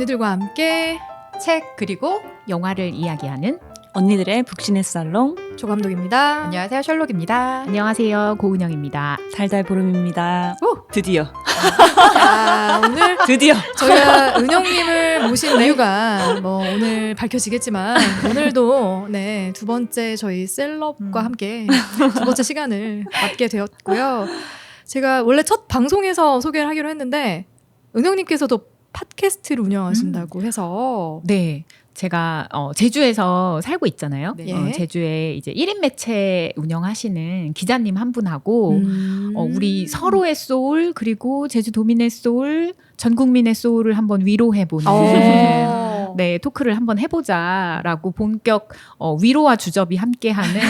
언니들과 함께 책 그리고 영화를 이야기하는 언니들의 북신의 살롱 조감독입니다. 안녕하세요, 셜록입니다. 안녕하세요, 고은영입니다. 달달 보름입니다. 오! 드디어 오늘 드디어 저희가 은영님을 모신 이유가 뭐 오늘 밝혀지겠지만 오늘도 네, 두 번째 저희 셀럽과 함께 두 번째 시간을 갖게 되었고요. 제가 원래 첫 방송에서 소개를 하기로 했는데 은영님께서도 팟캐스트를 운영하신다고 해서 네. 제가 제주에서 살고 있잖아요. 네. 제주에 이제 1인 매체 운영하시는 기자님 한 분하고 우리 서로의 소울 그리고 제주도민의 소울, 전 국민의 소울을 한번 위로해보는 네, 토크를 한번 해보자라고 본격 위로와 주접이 함께하는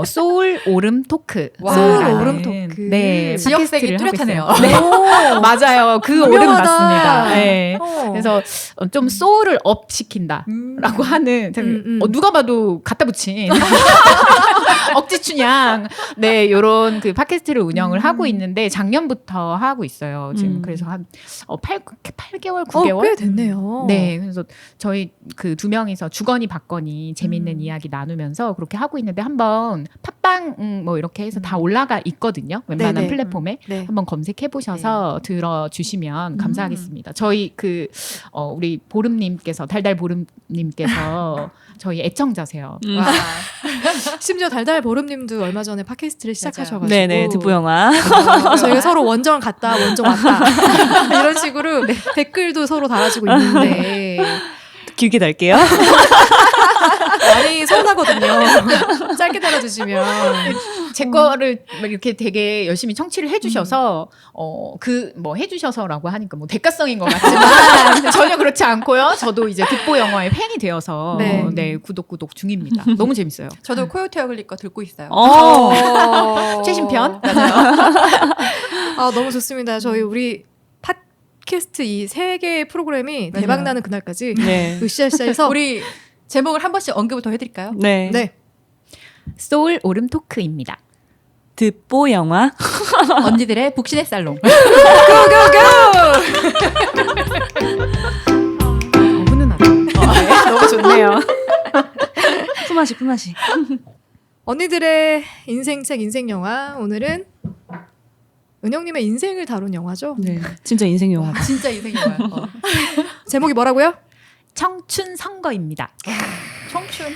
소울 오름 토크. 소울 오름 토크. 네, 지역색이 팟캐스트를 하고 뚜렷하네요. 있어요. 네, 맞아요. 그 오름 유명하다. 맞습니다. 네. 그래서 좀 소울을 업 시킨다라고 하는 누가 봐도 갖다 붙인 억지 춘향 네 요런 그 팟캐스트를 운영을 하고 있는데 작년부터 하고 있어요. 지금 그래서 한 8개월 9개월 꽤 됐네요. 네, 그래서 저희 그 두 명이서 주거니 받거니 재밌는 이야기 나누면서 그렇게 하고 있는데 한번 팟빵 뭐 이렇게 해서 다 올라가 있거든요. 웬만한 네네. 플랫폼에 네. 한번 검색해 보셔서 들어주시면 감사하겠습니다. 저희 우리 보름님께서 달달 보름님께서 저희 애청자세요. 와. 심지어 달달 보름님도 얼마 전에 팟캐스트를 시작하셔가지고 네네 듣보 영화 저희가 서로 원정 갔다 원정 왔다 이런 식으로 댓글도 서로 달아주고 있는데 길게 달게요. 많이 서운하거든요. 짧게 달아주시면 제 거를 이렇게 되게 열심히 청취를 해주셔서 그 뭐 해주셔서라고 하니까 뭐 대가성인 것 같지만 전혀 그렇지 않고요. 저도 이제 듣보 영화의 팬이 되어서 네. 구독 중입니다. 너무 재밌어요. 저도 코요테 어글리 거 듣고 있어요. 최신편. 아, 너무 좋습니다. 저희 우리 팟캐스트 이 세 개의 프로그램이 대박 나는 그날까지 네. 으쌰으쌰해서 우리 제목을 한 번씩 언급을 더 해드릴까요? 네. 네. 소울 오름 토크입니다. 듣보 영화 언니들의 북신의 살롱. 훈훈하다. 네, 너무 좋네요. 품앗이 언니들의 인생책 인생영화 오늘은 은영님의 인생을 다룬 영화죠. 네 진짜 인생 영화. 진짜 인생이야. 제목이 뭐라고요? 청춘 선거입니다. 청춘.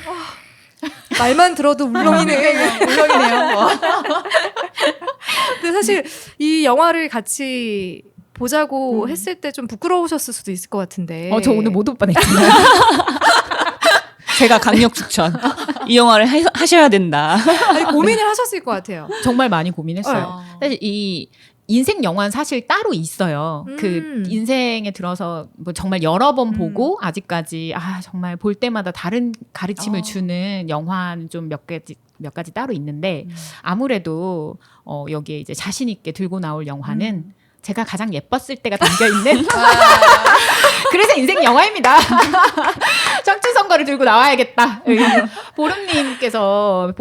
말만 들어도 울렁이네. 울렁이네요. 근데 사실 이 영화를 같이 보자고 했을 때 좀 부끄러우셨을 수도 있을 것 같은데. 저 오늘 못 올 뻔했잖아요. 제가 강력 추천. 이 영화를 하셔야 된다. 아니, 고민을 하셨을 것 같아요. 정말 많이 고민했어요. 사실 이 인생 영화는 사실 따로 있어요. 그 인생에 들어서 뭐 정말 여러 번 보고 아직까지 정말 볼 때마다 다른 가르침을 주는 영화는 좀 몇 가지 따로 있는데 아무래도 여기에 이제 자신 있게 들고 나올 영화는 제가 가장 예뻤을 때가 담겨 있는 그래서 인생 영화입니다. 청춘 선거를 들고 나와야겠다. 보름님께서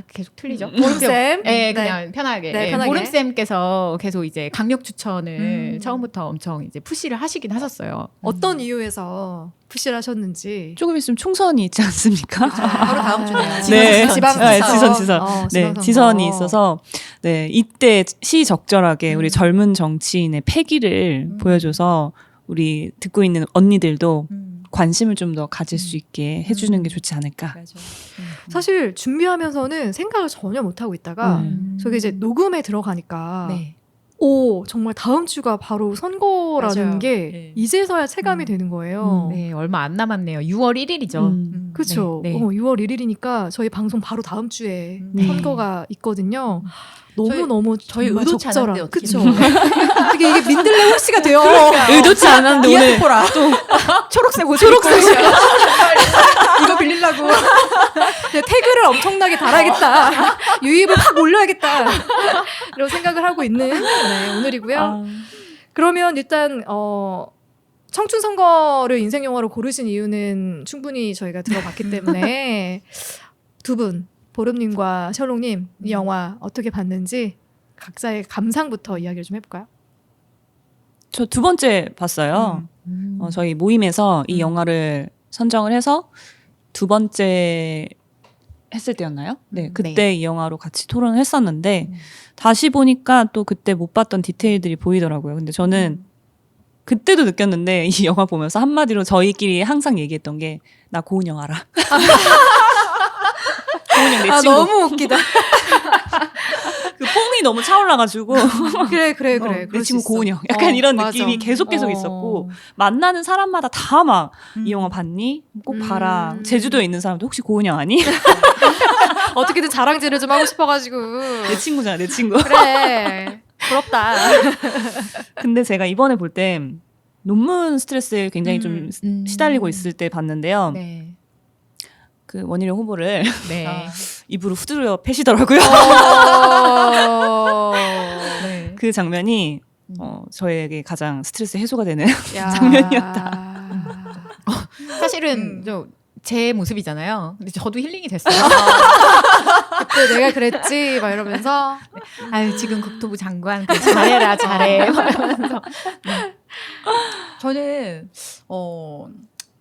계속 틀리죠. 보름쌤. 네, 그냥 편하게. 네, 편하게. 보름쌤께서 계속 이제 강력 추천을 처음부터 엄청 이제 푸시를 하시긴 하셨어요. 어떤 이유에서 푸시를 하셨는지. 조금 있으면 총선이 있지 않습니까? 바로 다음 주네요. 네. 지방선거. 지선. 네, 지방선거. 지선이 있어서 네 이때 시적절하게 우리 젊은 정치인의 패기를 보여줘서 우리 듣고 있는 언니들도 관심을 좀 더 가질 수 있게 해주는 게 좋지 않을까. 맞아. 사실 준비하면서는 생각을 전혀 못하고 있다가 저게 이제 녹음에 들어가니까 네. 오 정말 다음 주가 바로 선거라는 맞아요. 게 네. 이제서야 체감이 되는 거예요. 네, 얼마 안 남았네요. 6월 1일이죠. 그렇죠. 네, 네. 6월 1일이니까 저희 방송 바로 다음 주에 선거가 있거든요. 너무 저희 정말 의도치 적절한. 않은데 어떻게 그렇죠. 이게 민들레 홀씨가 돼요. 의도치 않았는데 오늘 디아스포라. 초록색 옷 초록색이야. 이거 빌리려고. 태그를 엄청나게 달아야겠다. 유입을 확 올려야겠다. 이런 생각을 하고 있는 오늘이고요. 그러면 일단 청춘 선거를 인생 영화로 고르신 이유는 충분히 저희가 들어봤기 때문에 두 분 보름님과 셜록님 이 영화 어떻게 봤는지 각자의 감상부터 이야기를 좀 해볼까요? 저 두 번째 봤어요. 저희 모임에서 이 영화를 선정을 해서 두 번째 했을 때였나요? 네, 그때 이 영화로 같이 토론을 했었는데 다시 보니까 또 그때 못 봤던 디테일들이 보이더라고요. 근데 저는 그때도 느꼈는데 이 영화 보면서 한마디로 저희끼리 항상 얘기했던 게 나 고은영 알아. 고은영 내 친구. 너무 웃기다. 그 뽕이 너무 차올라가지고 그래. 내 친구 고은영 약간 이런 맞아. 느낌이 계속 있었고 만나는 사람마다 다 막 이 영화 봤니? 꼭 봐라. 제주도에 있는 사람도 혹시 고은영 아니? 어떻게든 자랑질을 좀 하고 싶어가지고. 내 친구잖아 내 친구. 그래. 부럽다. 근데 제가 이번에 볼 때 논문 스트레스에 굉장히 좀 시달리고 있을 때 봤는데요. 네. 그 원희룡 후보를 네. 입으로 후드려 패시더라고요. 네. 그 장면이 저에게 가장 스트레스 해소가 되는 야. 장면이었다. 사실은 제 모습이잖아요. 근데 저도 힐링이 됐어요. 그때 내가 그랬지 막 이러면서 아유, 지금 국토부 장관 잘해라 잘해. 이러면서. 저는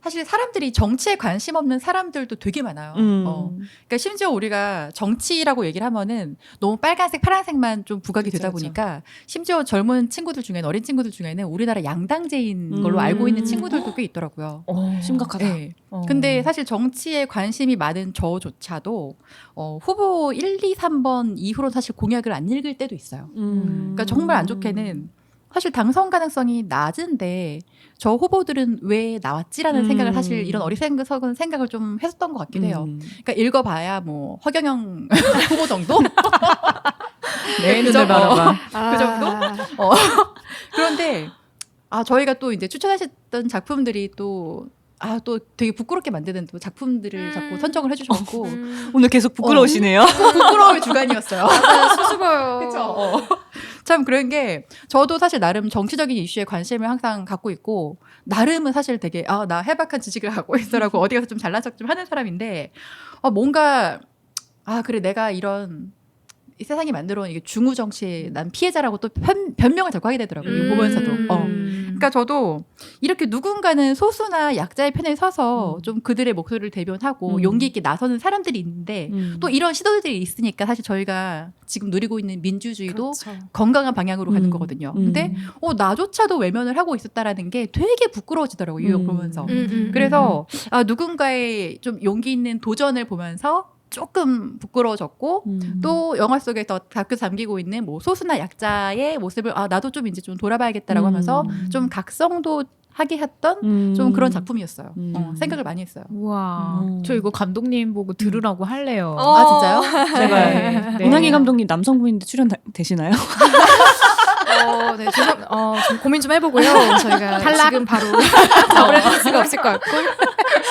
사실 사람들이 정치에 관심 없는 사람들도 되게 많아요. 그러니까 심지어 우리가 정치라고 얘기를 하면은 너무 빨간색, 파란색만 좀 부각이 되다 보니까 심지어 젊은 친구들 중에는 어린 친구들 중에는 우리나라 양당제인 걸로 알고 있는 친구들도 꽤 있더라고요. 심각하다. 네. 근데 사실 정치에 관심이 많은 저조차도 후보 1, 2, 3번 이후로 사실 공약을 안 읽을 때도 있어요. 그러니까 정말 안 좋게는 사실 당선 가능성이 낮은데 저 후보들은 왜 나왔지라는 생각을 사실 이런 어리석은 생각을 좀 했었던 것 같긴 해요. 그러니까 읽어봐야 뭐 허경영 후보 정도? 내 그죠? 눈을 바라봐. 그 정도? 그런데 저희가 또 이제 추천하셨던 작품들이 또 되게 부끄럽게 만드는 또 작품들을 자꾸 선정을 해주셨고 오늘 계속 부끄러우시네요. 부끄러움의 주간이었어요. 수줍어요. 그렇죠. 참 그런 게 저도 사실 나름 정치적인 이슈에 관심을 항상 갖고 있고 나름은 사실 되게 나 해박한 지식을 갖고 있어라고 어디 가서 좀 잘난 척 좀 하는 사람인데 뭔가 그래 내가 이런 이 세상이 만들어온 이게 중우 정치의 난 피해자라고 또 변명을 자꾸 하게 되더라고요. 이거 보면서도. 그러니까 저도 이렇게 누군가는 소수나 약자의 편에 서서 좀 그들의 목소리를 대변하고 용기 있게 나서는 사람들이 있는데 또 이런 시도들이 있으니까 사실 저희가 지금 누리고 있는 민주주의도 그렇죠. 건강한 방향으로 가는 거거든요. 근데 나조차도 외면을 하고 있었다라는 게 되게 부끄러워지더라고요. 이거 보면서. 그래서 누군가의 좀 용기 있는 도전을 보면서 조금 부끄러워졌고 또 영화 속에서 다큐 담기고 있는 뭐 소수나 약자의 모습을 나도 좀 이제 좀 돌아봐야겠다라고 하면서 좀 각성도 하게 했던 좀 그런 작품이었어요. 생각을 많이 했어요. 우와. 저 이거 감독님 보고 들으라고 할래요. 진짜요? 제발. 네. 운항희 감독님 남성분인데 출연 되시나요? 네, 좀 고민 좀 해보고요. 저희가 지금 바로 답을 해줄 수가 없을 것 같고.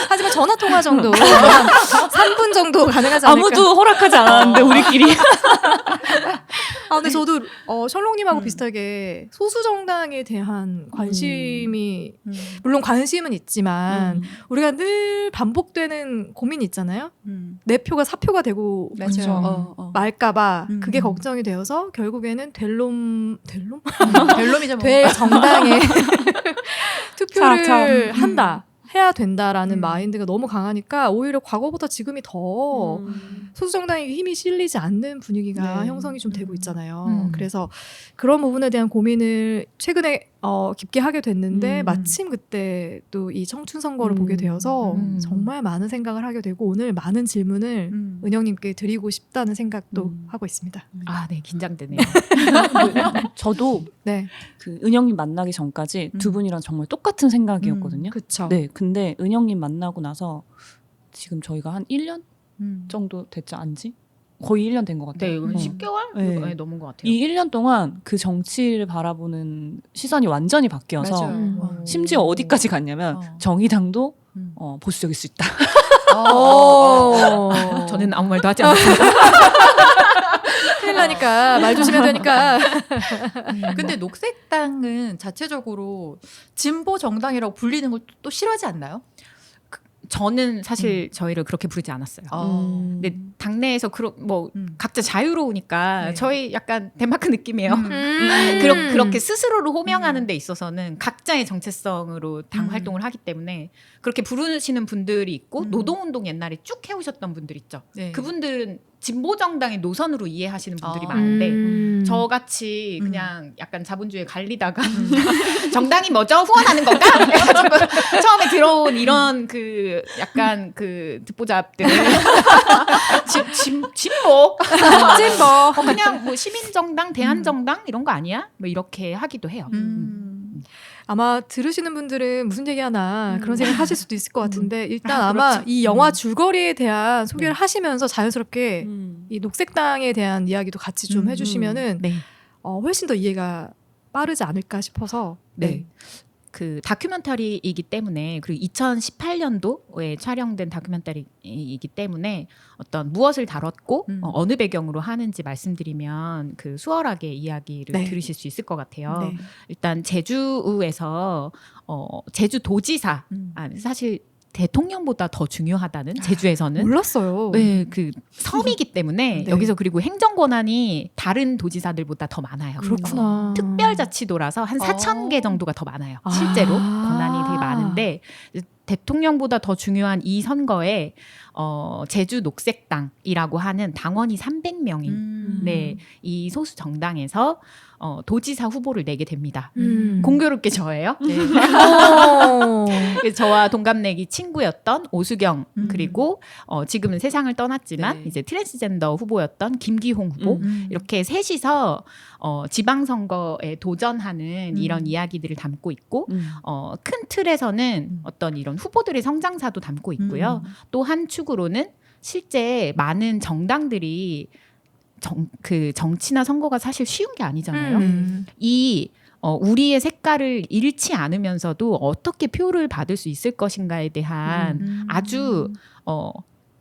하지만 전화 통화 정도, 3분 정도 가능하지 않을까. 아무도 허락하지 않았는데 우리끼리. 근데 저도 셜록님하고 비슷하게 소수 정당에 대한 관심이 물론 관심은 있지만 우리가 늘 반복되는 고민이 있잖아요. 내 표가 사표가 되고 맞아요. 말까봐 그게 걱정이 되어서 결국에는 델롬이죠. 뭐. 될 정당에 투표를 참. 한다. 해야 된다라는 마인드가 너무 강하니까 오히려 과거보다 지금이 더 소수정당에게 힘이 실리지 않는 분위기가 형성이 좀 되고 있잖아요. 그래서 그런 부분에 대한 고민을 최근에 깊게 하게 됐는데 마침 그때 또 이 청춘 선거를 보게 되어서 정말 많은 생각을 하게 되고 오늘 많은 질문을 은영님께 드리고 싶다는 생각도 하고 있습니다. 네, 긴장되네요. 저도 네, 그 은영님 만나기 전까지 두 분이랑 정말 똑같은 생각이었거든요. 그렇죠. 네, 근데 은영님 만나고 나서 지금 저희가 한 1년 정도 됐지 않지? 거의 1년 된 것 같아요. 네, 10개월? 네. 네, 넘은 것 같아요. 이 1년 동안 그 정치를 바라보는 시선이 완전히 바뀌어서 맞아요. 심지어 어디까지 갔냐면 정의당도 보수적일 수 있다. 저는 아무 말도 하지 않았습니다. 큰일 나니까 말 조심해야 되니까. 근데 녹색당은 자체적으로 진보 정당이라고 불리는 걸 또 싫어하지 않나요? 저는 사실 저희를 그렇게 부르지 않았어요. 근데 당내에서 뭐 각자 자유로우니까 네. 저희 약간 덴마크 느낌이에요. 음. 그렇게 스스로를 호명하는 데 있어서는 각자의 정체성으로 당 활동을 하기 때문에 그렇게 부르시는 분들이 있고 노동운동 옛날에 쭉 해오셨던 분들 있죠. 네. 그분들은 진보 정당의 노선으로 이해하시는 분들이 많은데 저같이 그냥 약간 자본주의에 갈리다가 정당이 뭐죠? 후원하는 건가? 그래가지고 처음에 들어온 이런 그 약간 그 듣보잡들은 진보 그냥 뭐 시민정당, 대한정당 이런 거 아니야? 뭐 이렇게 하기도 해요. 아마 들으시는 분들은 무슨 얘기하나 그런 생각 하실 수도 있을 것 같은데 일단 아마 이 영화 줄거리에 대한 소개를 하시면서 자연스럽게 이 녹색당에 대한 이야기도 같이 좀 해주시면은 네. 훨씬 더 이해가 빠르지 않을까 싶어서 네. 그 다큐멘터리이기 때문에 그리고 2018년도에 촬영된 다큐멘터리이기 때문에 어떤 무엇을 다뤘고 어느 배경으로 하는지 말씀드리면 그 수월하게 이야기를 네. 들으실 수 있을 것 같아요. 네. 일단 제주에서 제주도지사 사실 대통령보다 더 중요하다는 제주에서는 몰랐어요. 네, 그 섬이기 때문에 네. 여기서 그리고 행정 권한이 다른 도지사들보다 더 많아요. 그렇구나. 특별자치도라서 한 4,000개 정도가 더 많아요. 실제로 권한이 되게 많은데 대통령보다 더 중요한 이 선거에 제주 녹색당이라고 하는 당원이 300명인 네, 이 소수 정당에서 도지사 후보를 내게 됩니다. 공교롭게 저예요. 네. 그래서 저와 동갑내기 친구였던 오수경 그리고 지금은 세상을 떠났지만 네. 이제 트랜스젠더 후보였던 김기홍 후보 이렇게 셋이서 지방선거에 도전하는 이런 이야기들을 담고 있고 큰 틀에서는 어떤 이런 후보들의 성장사도 담고 있고요. 또 한 축으로는 실제 많은 정당들이 그 정치나 선거가 사실 쉬운 게 아니잖아요. 우리의 색깔을 잃지 않으면서도 어떻게 표를 받을 수 있을 것인가에 대한 아주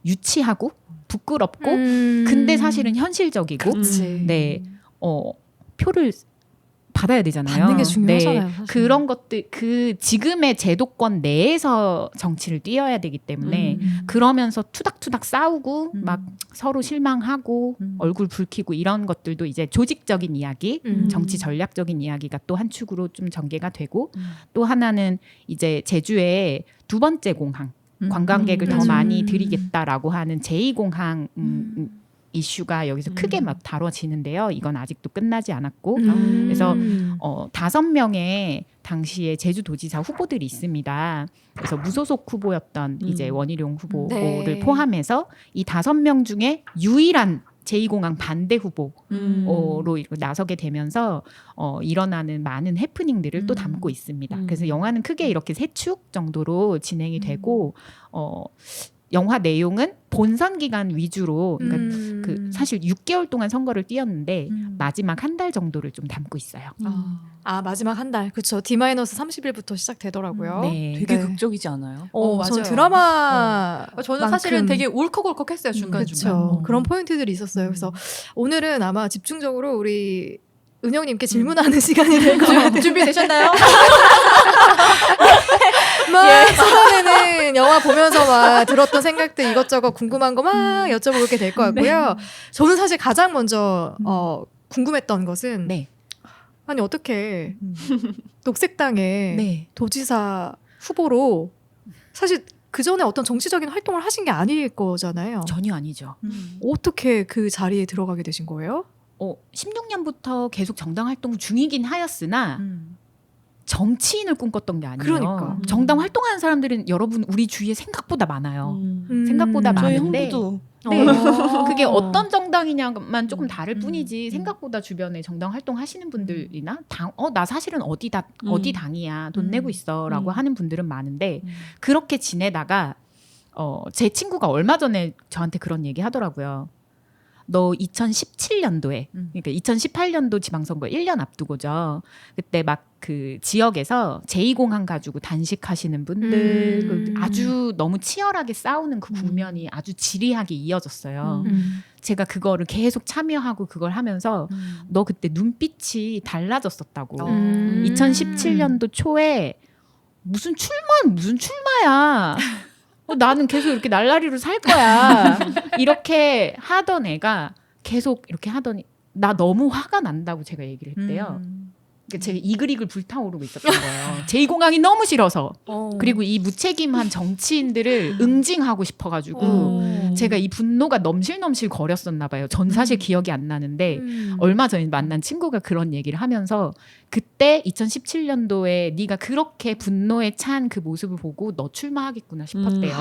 유치하고 부끄럽고 근데 사실은 현실적이고 그렇지. 네 표를 받아야 되잖아요. 받는 게 중요하잖아요. 네, 사실. 그런 것들 그 지금의 제도권 내에서 정치를 뛰어야 되기 때문에 그러면서 투닥투닥 싸우고 막 서로 실망하고 얼굴 붉히고 이런 것들도 이제 조직적인 이야기, 정치 전략적인 이야기가 또 한 축으로 좀 전개가 되고 또 하나는 이제 제주의 두 번째 공항 관광객을 더 많이 들이겠다라고 하는 제2공항 이슈가 여기서 크게 막 다뤄지는데요. 이건 아직도 끝나지 않았고 그래서 5명의 당시에 제주도지사 후보들이 있습니다. 그래서 무소속 후보였던 이제 원희룡 후보를 네. 포함해서 이 5명 중에 유일한 제2공항 반대 후보로 나서게 되면서 일어나는 많은 해프닝들을 또 담고 있습니다. 그래서 영화는 크게 이렇게 3축 정도로 진행이 되고 영화 내용은 본선 기간 위주로 그러니까 그 사실 6개월 동안 선거를 뛰었는데 마지막 한 달 정도를 좀 담고 있어요. 마지막 한 달. 그렇죠. D-30일부터 시작되더라고요. 네. 되게 네. 극적이지 않아요? 전 맞아요. 드라마 저는 사실은 되게 울컥울컥했어요 중간중간. 그렇죠. 그런 포인트들이 있었어요. 그래서 오늘은 아마 집중적으로 우리 은영님께 질문하는 시간이 될 것 같아요. 준비되셨나요? 막 초반에는 영화 보면서 막 들었던 생각들 이것저것 궁금한 거 막 여쭤보게 될 것 같고요. 저는 사실 가장 먼저 궁금했던 것은 네. 아니 어떻게 녹색당의 네. 도지사 후보로 사실 그 전에 어떤 정치적인 활동을 하신 게 아닐 거잖아요. 전혀 아니죠. 어떻게 그 자리에 들어가게 되신 거예요? 16년부터 계속 정당 활동 중이긴 하였으나 정치인을 꿈꿨던 게 아니에요. 그러니까. 정당 활동하는 사람들은 여러분 우리 주위에 생각보다 많아요. 생각보다 저희 많은데 형부도 네. 그게 어떤 정당이냐만 조금 다를 뿐이지 생각보다 주변에 정당 활동하시는 분들이나 나 사실은 어디 당이야 돈 내고 있어라고 하는 분들은 많은데 그렇게 지내다가 제 친구가 얼마 전에 저한테 그런 얘기 하더라고요. 너 2017년도에 그러니까 2018년도 지방선거 1년 앞두고죠. 그때 막 그 지역에서 제2공항 가지고 단식하시는 분들 아주 너무 치열하게 싸우는 그 국면이 아주 지리하게 이어졌어요. 제가 그거를 계속 참여하고 그걸 하면서 너 그때 눈빛이 달라졌었다고. 2017년도 초에 무슨 출마야. 나는 계속 이렇게 날라리로 살 거야. 이렇게 하던 애가 계속 이렇게 하더니 나 너무 화가 난다고 제가 얘기를 했대요. 그러니까 제가 이글이글 불타오르고 있었던 거예요. 제2공항이 너무 싫어서. 그리고 이 무책임한 정치인들을 응징하고 싶어가지고 제가 이 분노가 넘실넘실 거렸었나 봐요. 전 사실 기억이 안 나는데 얼마 전에 만난 친구가 그런 얘기를 하면서 그때 2017년도에 네가 그렇게 분노에 찬 그 모습을 보고 너 출마하겠구나 싶었대요.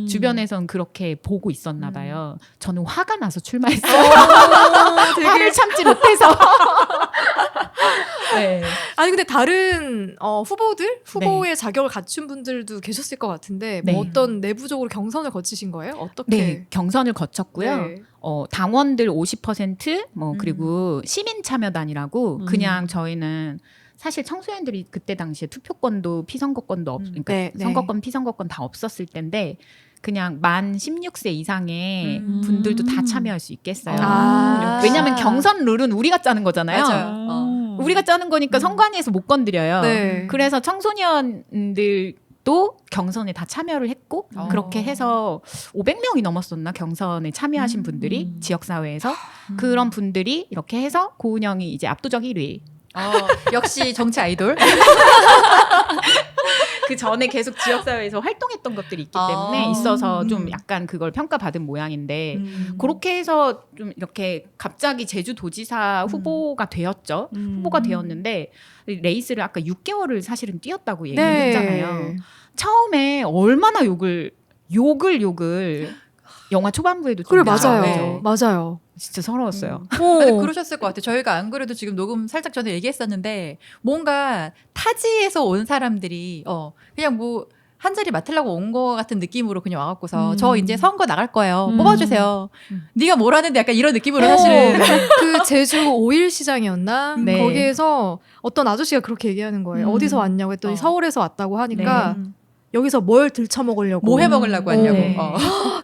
주변에선 그렇게 보고 있었나 봐요. 저는 화가 나서 출마했어요. 화를 참지 못해서. 네. 아니 근데 다른 후보의 자격을 갖춘 분들도 계셨을 것 같은데 뭐 네. 어떤 내부적으로 경선을 거치신 거예요? 어떻게? 네, 경선을 거쳤고요. 네. 당원들 50% 그리고 시민 참여단이라고 그냥 저희는 사실 청소년들이 그때 당시에 투표권도 피선거권도 그러니까 네, 네. 선거권 피선거권 다 없었을 텐데 그냥 만 16세 이상의 분들도 다 참여할 수 있게 했어요. 왜냐하면 경선 룰은 우리가 짜는 거잖아요. 맞아요. 우리가 짜는 거니까 선관위에서 못 건드려요. 네. 그래서 청소년들도 경선에 다 참여를 했고 그렇게 해서 500명이 넘었었나 경선에 참여하신 분들이 지역사회에서 그런 분들이 이렇게 해서 고은영이 이제 압도적 1위. 역시 정치 아이돌. 그 전에 계속 지역사회에서 활동했던 것들이 있기 때문에 있어서 좀 약간 그걸 평가받은 모양인데 그렇게 해서 좀 이렇게 갑자기 제주도지사 후보가 되었죠. 후보가 되었는데 레이스를 아까 6개월을 사실은 뛰었다고 얘기를 네. 했잖아요. 처음에 얼마나 욕을 영화 초반부에도 좀 그래 나왔죠. 맞아요. 맞아요. 진짜 서러웠어요. 근데 그러셨을 것 같아요. 저희가 안 그래도 지금 녹음 살짝 전에 얘기했었는데 뭔가 타지에서 온 사람들이 그냥 뭐 한 자리 맡으려고 온 거 같은 느낌으로 그냥 와갖고서 저 이제 선거 나갈 거예요. 뽑아주세요. 네가 뭘 하는데 약간 이런 느낌으로 사실은 그 제주 5일 시장이었나? 네. 거기에서 어떤 아저씨가 그렇게 얘기하는 거예요. 어디서 왔냐고 했더니 서울에서 왔다고 하니까 네. 여기서 뭘 들쳐먹으려고. 뭐 해먹으려고 하냐고. 네.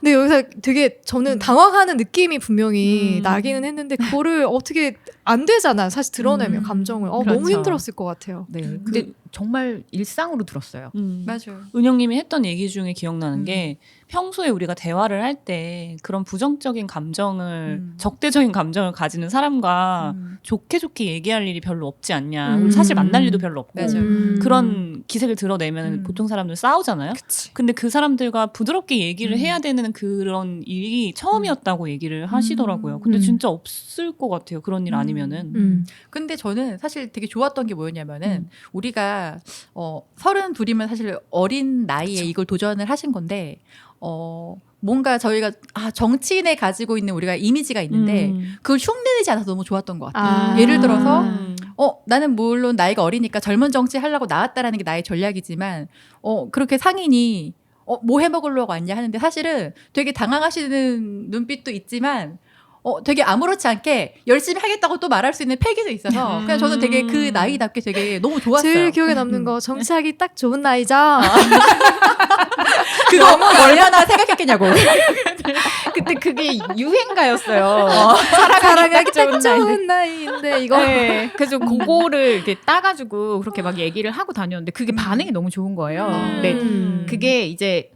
근데 여기서 되게 저는 당황하는 느낌이 분명히 나기는 했는데 그거를 어떻게 안 되잖아. 사실 드러내면 감정을. 너무 그렇죠. 힘들었을 것 같아요. 네. 근데 정말 일상으로 들었어요. 맞아요. 은영님이 했던 얘기 중에 기억나는 게 평소에 우리가 대화를 할 때 그런 부정적인 감정을 적대적인 감정을 가지는 사람과 좋게 얘기할 일이 별로 없지 않냐. 그리고 사실 만날 일도 별로 없고 맞아요. 그런 기색을 드러내면 보통 사람들 싸우잖아요. 근데 그 사람들과 부드럽게 얘기를 해야 되는 그런 일이 처음이었다고 얘기를 하시더라고요. 근데 진짜 없을 것 같아요. 그런 일 아니면은. 근데 저는 사실 되게 좋았던 게 뭐였냐면은 우리가 32이면 사실 어린 나이에 이걸 도전을 하신 건데 뭔가 저희가 정치인에 가지고 있는 우리가 이미지가 있는데 그걸 흉내내지 않아서 너무 좋았던 것 같아요. 예를 들어서 나는 물론 나이가 어리니까 젊은 정치 하려고 나왔다라는 게 나의 전략이지만 그렇게 상인이 뭐 해먹으려고 왔냐 하는데 사실은 되게 당황하시는 눈빛도 있지만 되게 아무렇지 않게 열심히 하겠다고 또 말할 수 있는 패기도 있어서 그냥 저는 되게 그 나이답게 되게 너무 좋았어요. 제일 기억에 남는 거 정치하기 딱 좋은 나이죠. 그거 얼마나 생각했겠냐고. 그때 그게 유행가였어요. 사랑하기 딱 좋은 나이. 좋은 나이인데 이거 네. 그래서 그거를 이렇게 따가지고 그렇게 막 얘기를 하고 다녔는데 그게 반응이 너무 좋은 거예요. 근데 그게 이제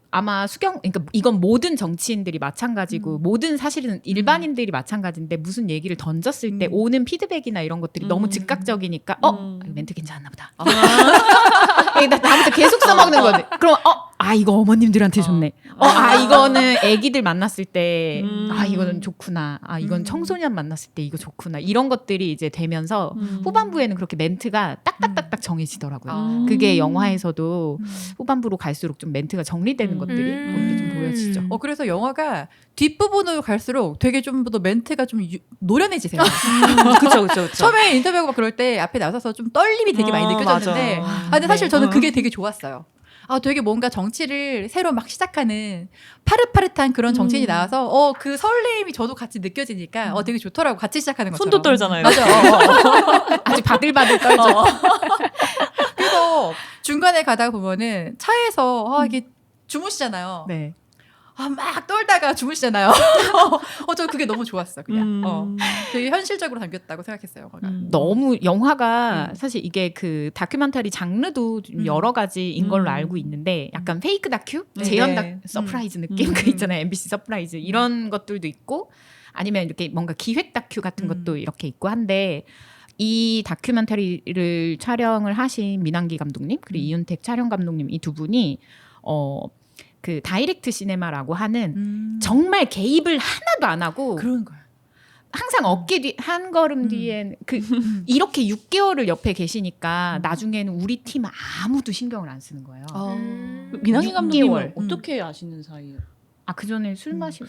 아마 그러니까 이건 모든 정치인들이 마찬가지고 모든 사실은 일반인들이 마찬가지인데 무슨 얘기를 던졌을 때 오는 피드백이나 이런 것들이 너무 즉각적이니까 이거 멘트 괜찮나 보다. 나부터 계속 써먹는 거지. 그럼 이거 어머님들한테 좋네. 이거는 애기들 만났을 때 이거는 좋구나. 이건 청소년 만났을 때 이거 좋구나. 이런 것들이 이제 되면서 후반부에는 그렇게 멘트가 딱딱딱딱 정해지더라고요. 그게 영화에서도 후반부로 갈수록 좀 멘트가 정리되는 것들이 이렇게 좀 보여지죠. 그래서 영화가 뒷부분으로 갈수록 되게 좀 더 멘트가 좀 노련해지세요. 그쵸. 처음에 인터뷰하고 막 그럴 때 앞에 나서서 좀 떨림이 되게 많이 느껴졌는데 근데 사실 저는 그게 되게 좋았어요. 되게 뭔가 정치를 새로 막 시작하는 파릇파릇한 그런 정치인이 나와서 그 설레임이 저도 같이 느껴지니까 되게 좋더라고. 같이 시작하는 것처럼. 손도 떨잖아요. 맞아. 아주 바들바들 떨죠. 그래서 중간에 가다 보면은 차에서 이게 주무시잖아요. 네. 막 떨다가 주무시잖아요. 저 그게 너무 좋았어. 그냥 되게 현실적으로 담겼다고 생각했어요. 너무 영화가 사실 이게 그 다큐멘터리 장르도 좀 여러 가지인 걸로 알고 있는데 약간 페이크 다큐, 재현 네. 서프라이즈 느낌 그 있잖아요. MBC 서프라이즈 이런 것들도 있고 아니면 이렇게 뭔가 기획 다큐 같은 것도 이렇게 있고 한데 이 다큐멘터리를 촬영을 하신 민항기 감독님 그리고 이윤택 촬영 감독님 이 두 분이 그 다이렉트 시네마라고 하는 정말 개입을 하나도 안 하고 그런 거야. 항상 어깨 뒤 한 걸음 뒤엔 그 이렇게 6개월을 옆에 계시니까 나중에는 우리 팀 아무도 신경을 안 쓰는 거예요. 민항기 감독님은 6개월. 어떻게 아시는 사이예요? 그 전에 술 마시고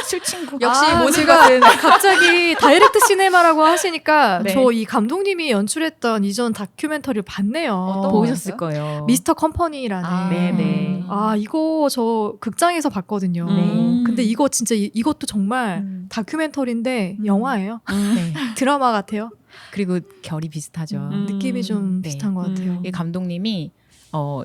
술 친구. 역시 모든 제가 것은 갑자기 다이렉트 시네마라고 하시니까 네. 저 이 감독님이 연출했던 이전 다큐멘터리를 봤네요. 어떤 보셨을 거예요. 미스터 컴퍼니라는. 네네. 이거 저 극장에서 봤거든요. 네. 근데 이거 진짜 이것도 정말 다큐멘터리인데 영화예요. 네. 드라마 같아요. 그리고 결이 비슷하죠. 느낌이 좀 네. 비슷한 것 같아요. 이 감독님이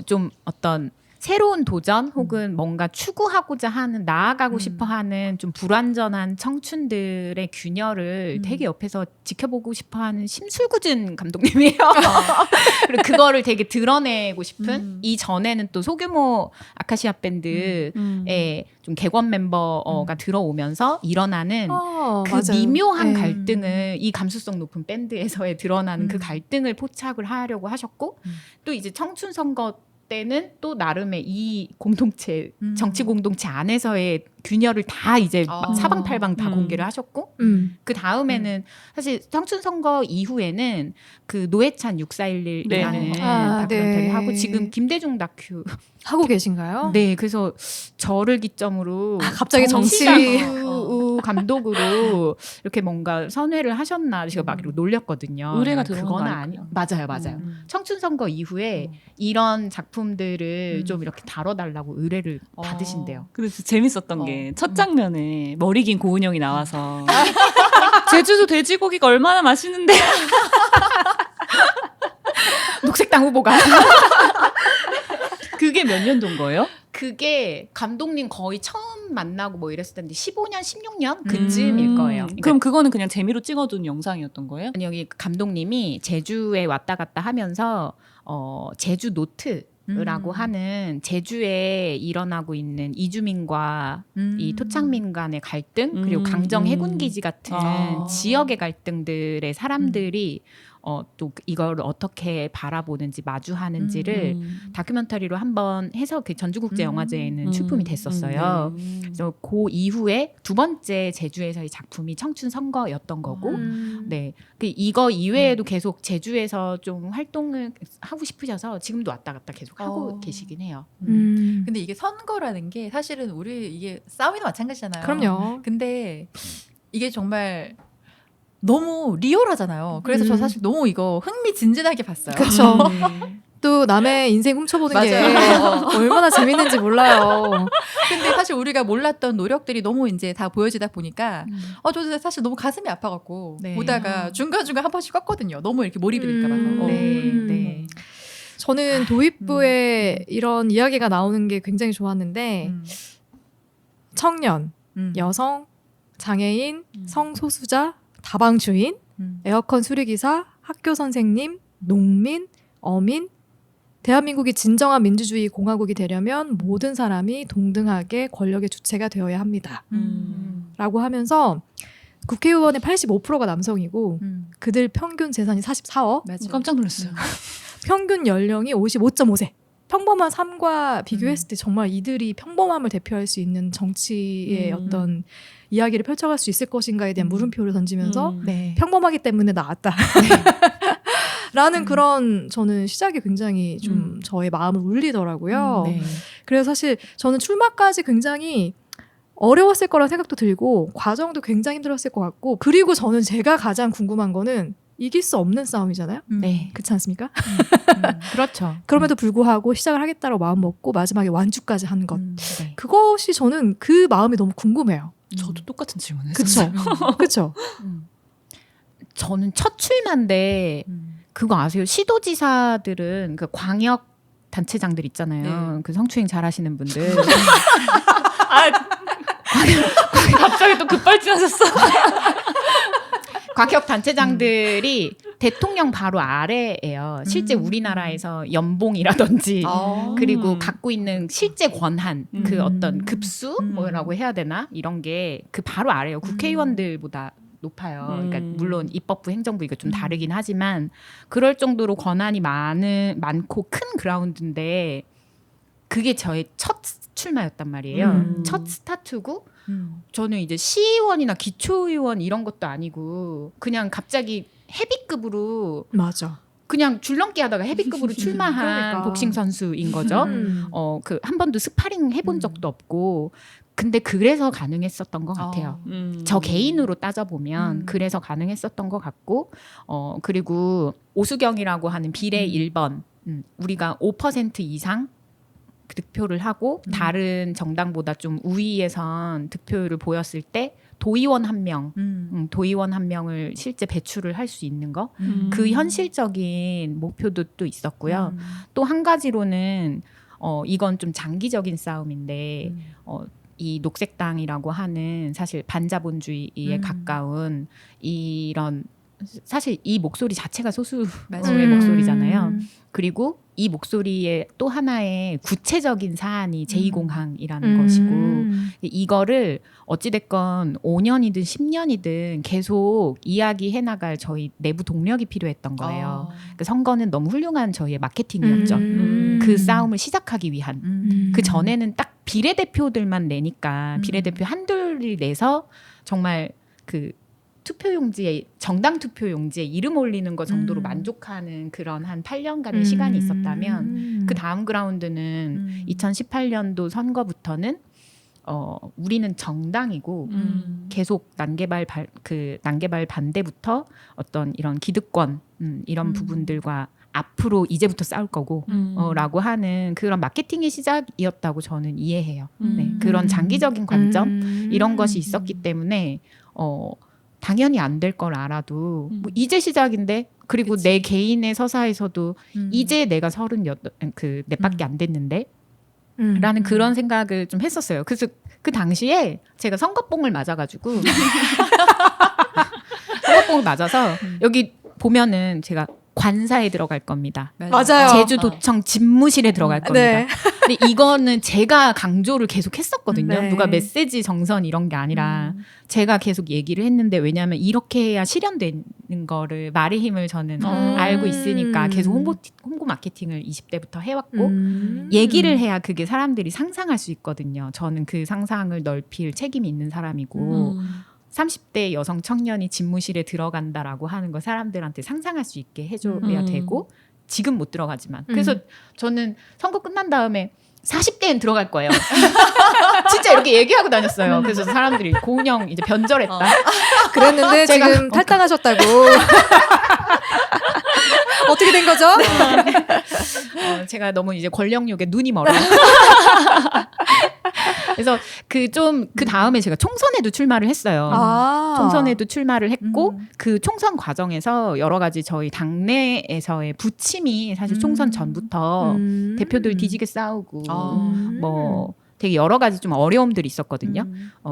좀 어떤 새로운 도전 혹은 뭔가 추구하고자 하는 나아가고 싶어하는 좀 불완전한 청춘들의 균열을 되게 옆에서 지켜보고 싶어하는 심술궂은 감독님이에요. 그리고 그거를 되게 드러내고 싶은 이 전에는 또 소규모 아카시아 밴드에 좀 객원 멤버가 들어오면서 일어나는 그 맞아요. 미묘한 네. 갈등을 이 감수성 높은 밴드에서의 드러나는 그 갈등을 포착을 하려고 하셨고 또 이제 청춘 선거 때는 또 나름의 이 공동체 정치 공동체 안에서의 균열을 다 이제 막 사방팔방 다 공개를 하셨고 그 다음에는 사실 청춘 선거 이후에는 그 노회찬 6411이라는 네. 다큐멘터리 네. 하고 지금 김대중 다큐 하고 계신가요? 네 그래서 저를 기점으로 갑자기 정치. 다큐 감독으로 이렇게 뭔가 선회를 하셨나 제가 막 이러고 놀렸거든요. 의뢰가 들어온 그건 거 아니 아닐까요? 맞아요. 청춘 선거 이후에 이런 작품들을 좀 이렇게 다뤄달라고 의뢰를 받으신대요. 근데 진짜 재밌었던 게 첫 장면에 머리 긴 고은영이 나와서 제주도 돼지고기가 얼마나 맛있는데 녹색당 후보가 그게 몇 년도인 거예요? 그게 감독님 거의 처음 만나고 뭐 이랬을 텐데 15년, 16년 그쯤일 거예요. 그러니까 그럼 그거는 그냥 재미로 찍어둔 영상이었던 거예요? 아니, 여기 감독님이 제주에 왔다 갔다 하면서 제주 노트라고 하는 제주에 일어나고 있는 이주민과 이 토착민 간의 갈등 그리고 강정 해군 기지 같은 지역의 갈등들의 사람들이 또 이걸 어떻게 바라보는지 마주하는지를 다큐멘터리로 한번 해서 그 전주국제영화제에는 출품이 됐었어요. 그래서 그 이후에 두 번째 제주에서의 작품이 청춘 선거였던 거고, 네, 그 이거 이외에도 계속 제주에서 좀 활동을 하고 싶으셔서 지금도 왔다 갔다 계속 하고 계시긴 해요. 근데 이게 선거라는 게 사실은 우리 이게 싸움이나 마찬가지잖아요. 그럼요. 근데 이게 정말 너무 리얼하잖아요. 그래서 저 사실 너무 이거 흥미진진하게 봤어요. 그렇죠. 또 남의 인생 훔쳐보는 게 맞아요. 얼마나 재밌는지 몰라요. 근데 사실 우리가 몰랐던 노력들이 너무 이제 다 보여지다 보니까 저도 사실 너무 가슴이 아파갖고 네. 보다가 중간중간 한 번씩 껐거든요. 너무 이렇게 몰입이 될까 봐서. 네. 저는 도입부에 이런 이야기가 나오는 게 굉장히 좋았는데 청년, 여성, 장애인, 성소수자, 다방주인, 에어컨 수리기사, 학교 선생님, 농민, 어민, 대한민국이 진정한 민주주의 공화국이 되려면 모든 사람이 동등하게 권력의 주체가 되어야 합니다. 라고 하면서 국회의원의 85%가 남성이고 그들 평균 재산이 44억, 맞아요. 깜짝 놀랐어요. 평균 연령이 55.5세. 평범한 삶과 비교했을 때 정말 이들이 평범함을 대표할 수 있는 정치의 어떤 이야기를 펼쳐갈 수 있을 것인가에 대한 물음표를 던지면서 네. 평범하기 때문에 나왔다. 라는 그런 저는 시작이 굉장히 좀 저의 마음을 울리더라고요. 네. 그래서 사실 저는 출마까지 굉장히 어려웠을 거라는 생각도 들고 과정도 굉장히 힘들었을 것 같고 그리고 저는 제가 가장 궁금한 거는 이길 수 없는 싸움이잖아요. 네. 그렇지 않습니까? 그렇죠. 그럼에도 불구하고 시작을 하겠다고 마음 먹고 마지막에 완주까지 한 것. 네. 그것이 저는 그 마음이 너무 궁금해요. 저도 똑같은 질문을 그쵸? 했었어요. 그쵸? 저는 첫 출마인데 그거 아세요? 시도지사들은 그 광역 단체장들 있잖아요. 그 성추행 잘하시는 분들. 갑자기 또 급발진하셨어. 과격 단체장들이 대통령 바로 아래예요. 실제 음. 우리나라에서 연봉이라든지 어. 그리고 갖고 있는 실제 권한, 그 음. 어떤 급수 음. 뭐라고 해야 되나 이런 게 그 바로 아래요. 국회의원들보다 높아요. 그러니까 물론 입법부, 행정부 이거 좀 다르긴 하지만 그럴 정도로 권한이 많고 큰 그라운드인데 그게 저의 첫 출마였단 말이에요. 첫 스타트고 저는 이제 시의원이나 기초의원 이런 것도 아니고 그냥 갑자기 헤비급으로 맞아. 그냥 줄넘기 하다가 헤비급으로 출마한 그러니까. 복싱 선수인 거죠. 그 한 번도 스파링 해본 적도 없고 근데 그래서 가능했었던 것 같아요. 저 개인으로 따져보면 그래서 가능했었던 것 같고 그리고 오수경이라고 하는 비례 1번 우리가 5% 이상 득표를 하고 다른 정당보다 좀 우위에선 득표율을 보였을 때 도의원 한 명, 도의원 한 명을 실제 배출을 할 수 있는 거, 그 현실적인 목표도 또 있었고요. 또 한 가지로는 이건 좀 장기적인 싸움인데 이 녹색당이라고 하는 사실 반자본주의에 가까운 이런 사실 이 목소리 자체가 소수의 목소리잖아요. 그리고 이 목소리의 또 하나의 구체적인 사안이 제2공항이라는 것이고 이거를 어찌됐건 5년이든 10년이든 계속 이야기해 나갈 저희 내부 동력이 필요했던 거예요. 그 선거는 너무 훌륭한 저희의 마케팅이었죠. 그 싸움을 시작하기 위한. 그 전에는 딱 비례대표들만 내니까 비례대표 한둘이 내서 정말 그 투표용지에 정당 투표용지에 이름 올리는 것 정도로 만족하는 그런 한 8년간의 시간이 있었다면 그 다음 그라운드는 2018년도 선거부터는 우리는 정당이고 계속 난개발 반대부터 어떤 이런 기득권 이런 부분들과 앞으로 이제부터 싸울 거고 라고 하는 그런 마케팅의 시작이었다고 저는 이해해요. 네, 그런 장기적인 관점 이런 것이 있었기 때문에 당연히 안 될 걸 알아도 뭐 이제 시작인데 그리고 그치. 내 개인의 서사에서도 이제 내가 38 그 넷밖에 안 됐는데 라는 그런 생각을 좀 했었어요. 그래서 그 당시에 제가 선거뽕을 맞아가지고 선거뽕을 맞아서 여기 보면은 제가 관사에 들어갈 겁니다. 맞아요. 제주도청 집무실에 들어갈 겁니다. 네. 근데 이거는 제가 강조를 계속 했었거든요. 네. 누가 메시지 정선 이런 게 아니라 제가 계속 얘기를 했는데 왜냐하면 이렇게 해야 실현되는 거를 말의 힘을 저는 알고 있으니까 계속 홍보 마케팅을 20대부터 해왔고 얘기를 해야 그게 사람들이 상상할 수 있거든요. 저는 그 상상을 넓힐 책임이 있는 사람이고 30대 여성 청년이 집무실에 들어간다라고 하는 거 사람들한테 상상할 수 있게 해줘야 되고 지금 못 들어가지만 그래서 저는 선거 끝난 다음에 40대엔 들어갈 거예요. 진짜 이렇게 얘기하고 다녔어요. 그래서 사람들이 고은영 이제 변절했다. 그랬는데 제가- 지금 탈당하셨다고. 어떻게 된 거죠? 제가 너무 이제 권력욕에 눈이 멀어요. 그래서 그 다음에 제가 총선에도 출마를 했어요. 총선에도 출마를 했고 그 총선 과정에서 여러 가지 저희 당내에서의 부침이 사실 총선 전부터 대표들 뒤지게 싸우고 뭐 되게 여러 가지 좀 어려움들이 있었거든요.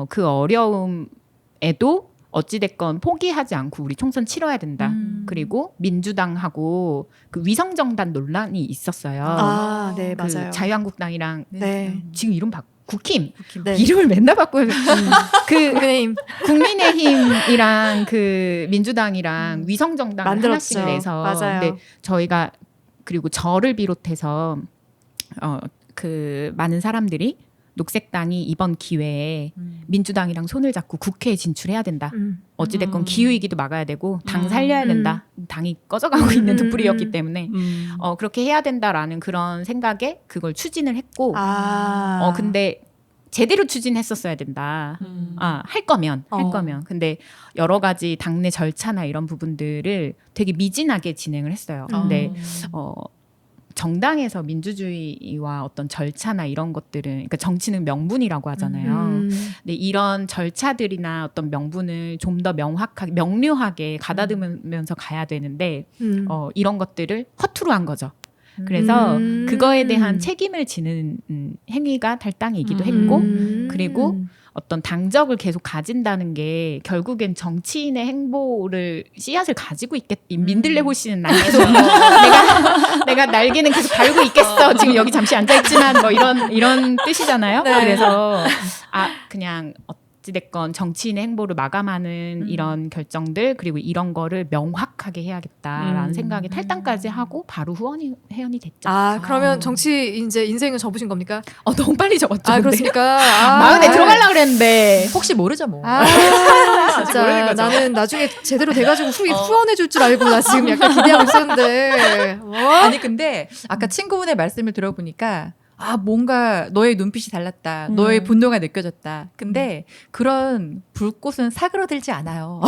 그 어려움에도 어찌됐건 포기하지 않고 우리 총선 치러야 된다. 그리고 민주당하고 그 위성정당 논란이 있었어요. 네, 그 맞아요. 자유한국당이랑 네. 지금 이름 국힘 네. 이름을 맨날 바꿔요. 그 국민의힘 국민의힘이랑 그 민주당이랑 위성정당 만들었죠. 하나씩 내서 맞아요. 근데 저희가 그리고 저를 비롯해서 그 많은 사람들이 녹색당이 이번 기회에 민주당이랑 손을 잡고 국회에 진출해야 된다. 어찌됐건 기후위기도 막아야 되고 당 살려야 된다. 당이 꺼져가고 있는 등불이었기 때문에 그렇게 해야 된다라는 그런 생각에 그걸 추진을 했고 근데 제대로 추진했었어야 된다. 할 거면. 근데 여러 가지 당내 절차나 이런 부분들을 되게 미진하게 진행을 했어요. 근데 정당에서 민주주의와 어떤 절차나 이런 것들은 그러니까 정치는 명분이라고 하잖아요. 근데 이런 절차들이나 어떤 명분을 좀 더 명확하게 명료하게 가다듬으면서 가야 되는데 이런 것들을 허투루 한 거죠. 그래서 그거에 대한 책임을 지는 행위가 탈당이기도 했고 그리고 어떤 당적을 계속 가진다는 게 결국엔 정치인의 행보를 씨앗을 가지고 있겠. 민들레 호씨는 난 계속 내가 날개는 계속 달고 있겠어. 지금 여기 잠시 앉아 있지만 뭐 이런 뜻이잖아요. 네. 그래서 그냥 어찌됐건 정치인의 행보를 마감하는 이런 결정들 그리고 이런 거를 명확하게 해야겠다라는 생각에 탈당까지 하고 바로 회원이 됐죠. 그러면 정치 이제 인생을 접으신 겁니까? 너무 빨리 적었죠. 근데. 그렇습니까? 마흔에 들어가려고 그랬는데 혹시 모르죠 뭐. 진짜 나는 나중에 제대로 돼가지고 후원해 줄 줄 알고 나 지금 약간 기대하고 있었는데. 아니 근데 아까 친구분의 말씀을 들어보니까 뭔가 너의 눈빛이 달랐다. 너의 분노가 느껴졌다. 근데 그런 불꽃은 사그러들지 않아요.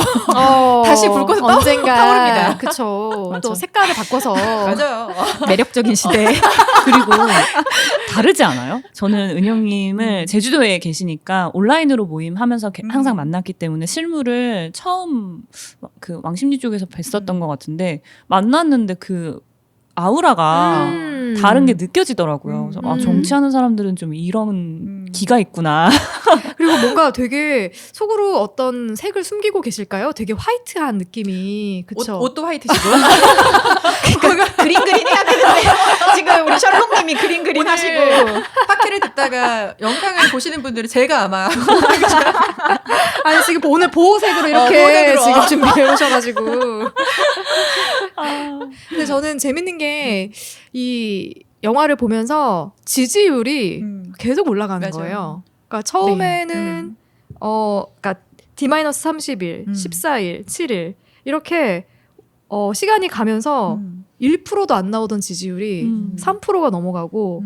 다시 불꽃은 언젠가 타오릅니다. 그쵸. 맞아. 또 색깔을 바꿔서. 맞아요. 매력적인 시대. 그리고 다르지 않아요? 저는 은영님을 제주도에 계시니까 온라인으로 모임하면서 항상 만났기 때문에 실물을 처음 그 왕십리 쪽에서 뵀었던 것 같은데 만났는데 그 아우라가 다른 게 느껴지더라고요. 그래서 정치하는 사람들은 좀 이런 기가 있구나. 그리고 뭔가 되게 속으로 어떤 색을 숨기고 계실까요? 되게 화이트한 느낌이. 그쵸? 옷도 화이트시고. 그림 해야 되는데 지금 우리 셜록님이 그림 하시고 팟캐를 듣다가 영상을 보시는 분들은 제가 아마 아니 지금 오늘 보호색으로 이렇게 보호색으로. 지금 준비해 오셔가지고. 근데 저는 재밌는 게 이 영화를 보면서 지지율이 계속 올라가는 맞아요. 거예요. 그러니까 처음에는 그러니까 D-30일, 14일, 7일 이렇게 시간이 가면서 1%도 안 나오던 지지율이 3%가 넘어가고